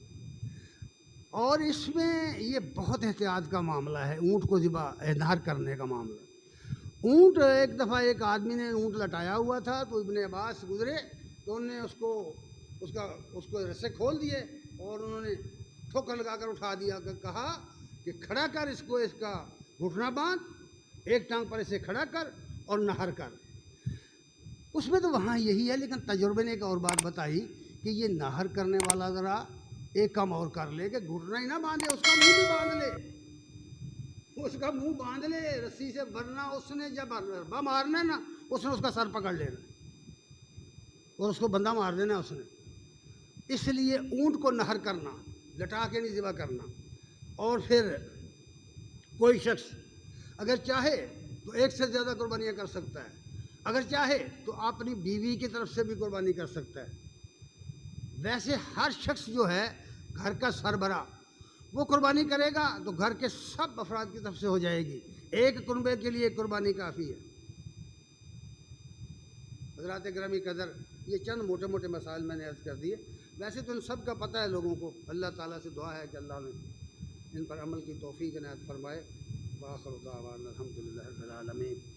اور اس میں یہ بہت احتیاط کا معاملہ ہے، اونٹ کو ذبح نہر کرنے کا معاملہ۔ اونٹ ایک دفعہ ایک آدمی نے اونٹ لٹایا ہوا تھا تو ابن عباس گزرے تو انہوں نے اس کو رسے کھول دیے اور انہوں نے ٹھوکر لگا کر اٹھا دیا، کہا کہ کھڑا کر اس کا گھٹنا باندھ، ایک ٹانگ پر اسے کھڑا کر اور نہر کر۔ اس میں تو وہاں یہی ہے، لیکن تجربے نے ایک اور بات بتائی کہ یہ نہر کرنے والا ذرا ایک کام اور کر لے کہ گھٹنا ہی نہ باندھے، اس کا منہ بھی باندھ لے، اس کا منہ باندھ لے رسی سے، ورنہ اس نے جب ربا مارنا ہے نا، اس نے اس کا سر پکڑ لینا اور اس کو بندہ مار دینا اس نے۔ اس لیے اونٹ کو نہر کرنا لٹا کے نہیں ذبح کرنا. اور پھر کوئی شخص اگر چاہے تو ایک سے زیادہ قربانیاں کر سکتا ہے، اگر چاہے تو اپنی بیوی کی طرف سے بھی قربانی کر سکتا ہے. ویسے ہر شخص جو ہے گھر کا سربراہ وہ قربانی کرے گا تو گھر کے سب افراد کی طرف سے ہو جائے گی. ایک کنبے کے لیے قربانی کافی ہے. حضرات گرامی قدر، یہ چند موٹے موٹے مسائل میں نے عرض کر دیے. ویسے تو ان سب کا پتہ ہے لوگوں کو. اللہ تعالیٰ سے دعا ہے کہ اللہ نے ان پر عمل کی توفیق عنایت فرمائے. وآخر دعوانا الحمدللہ رب العالمین.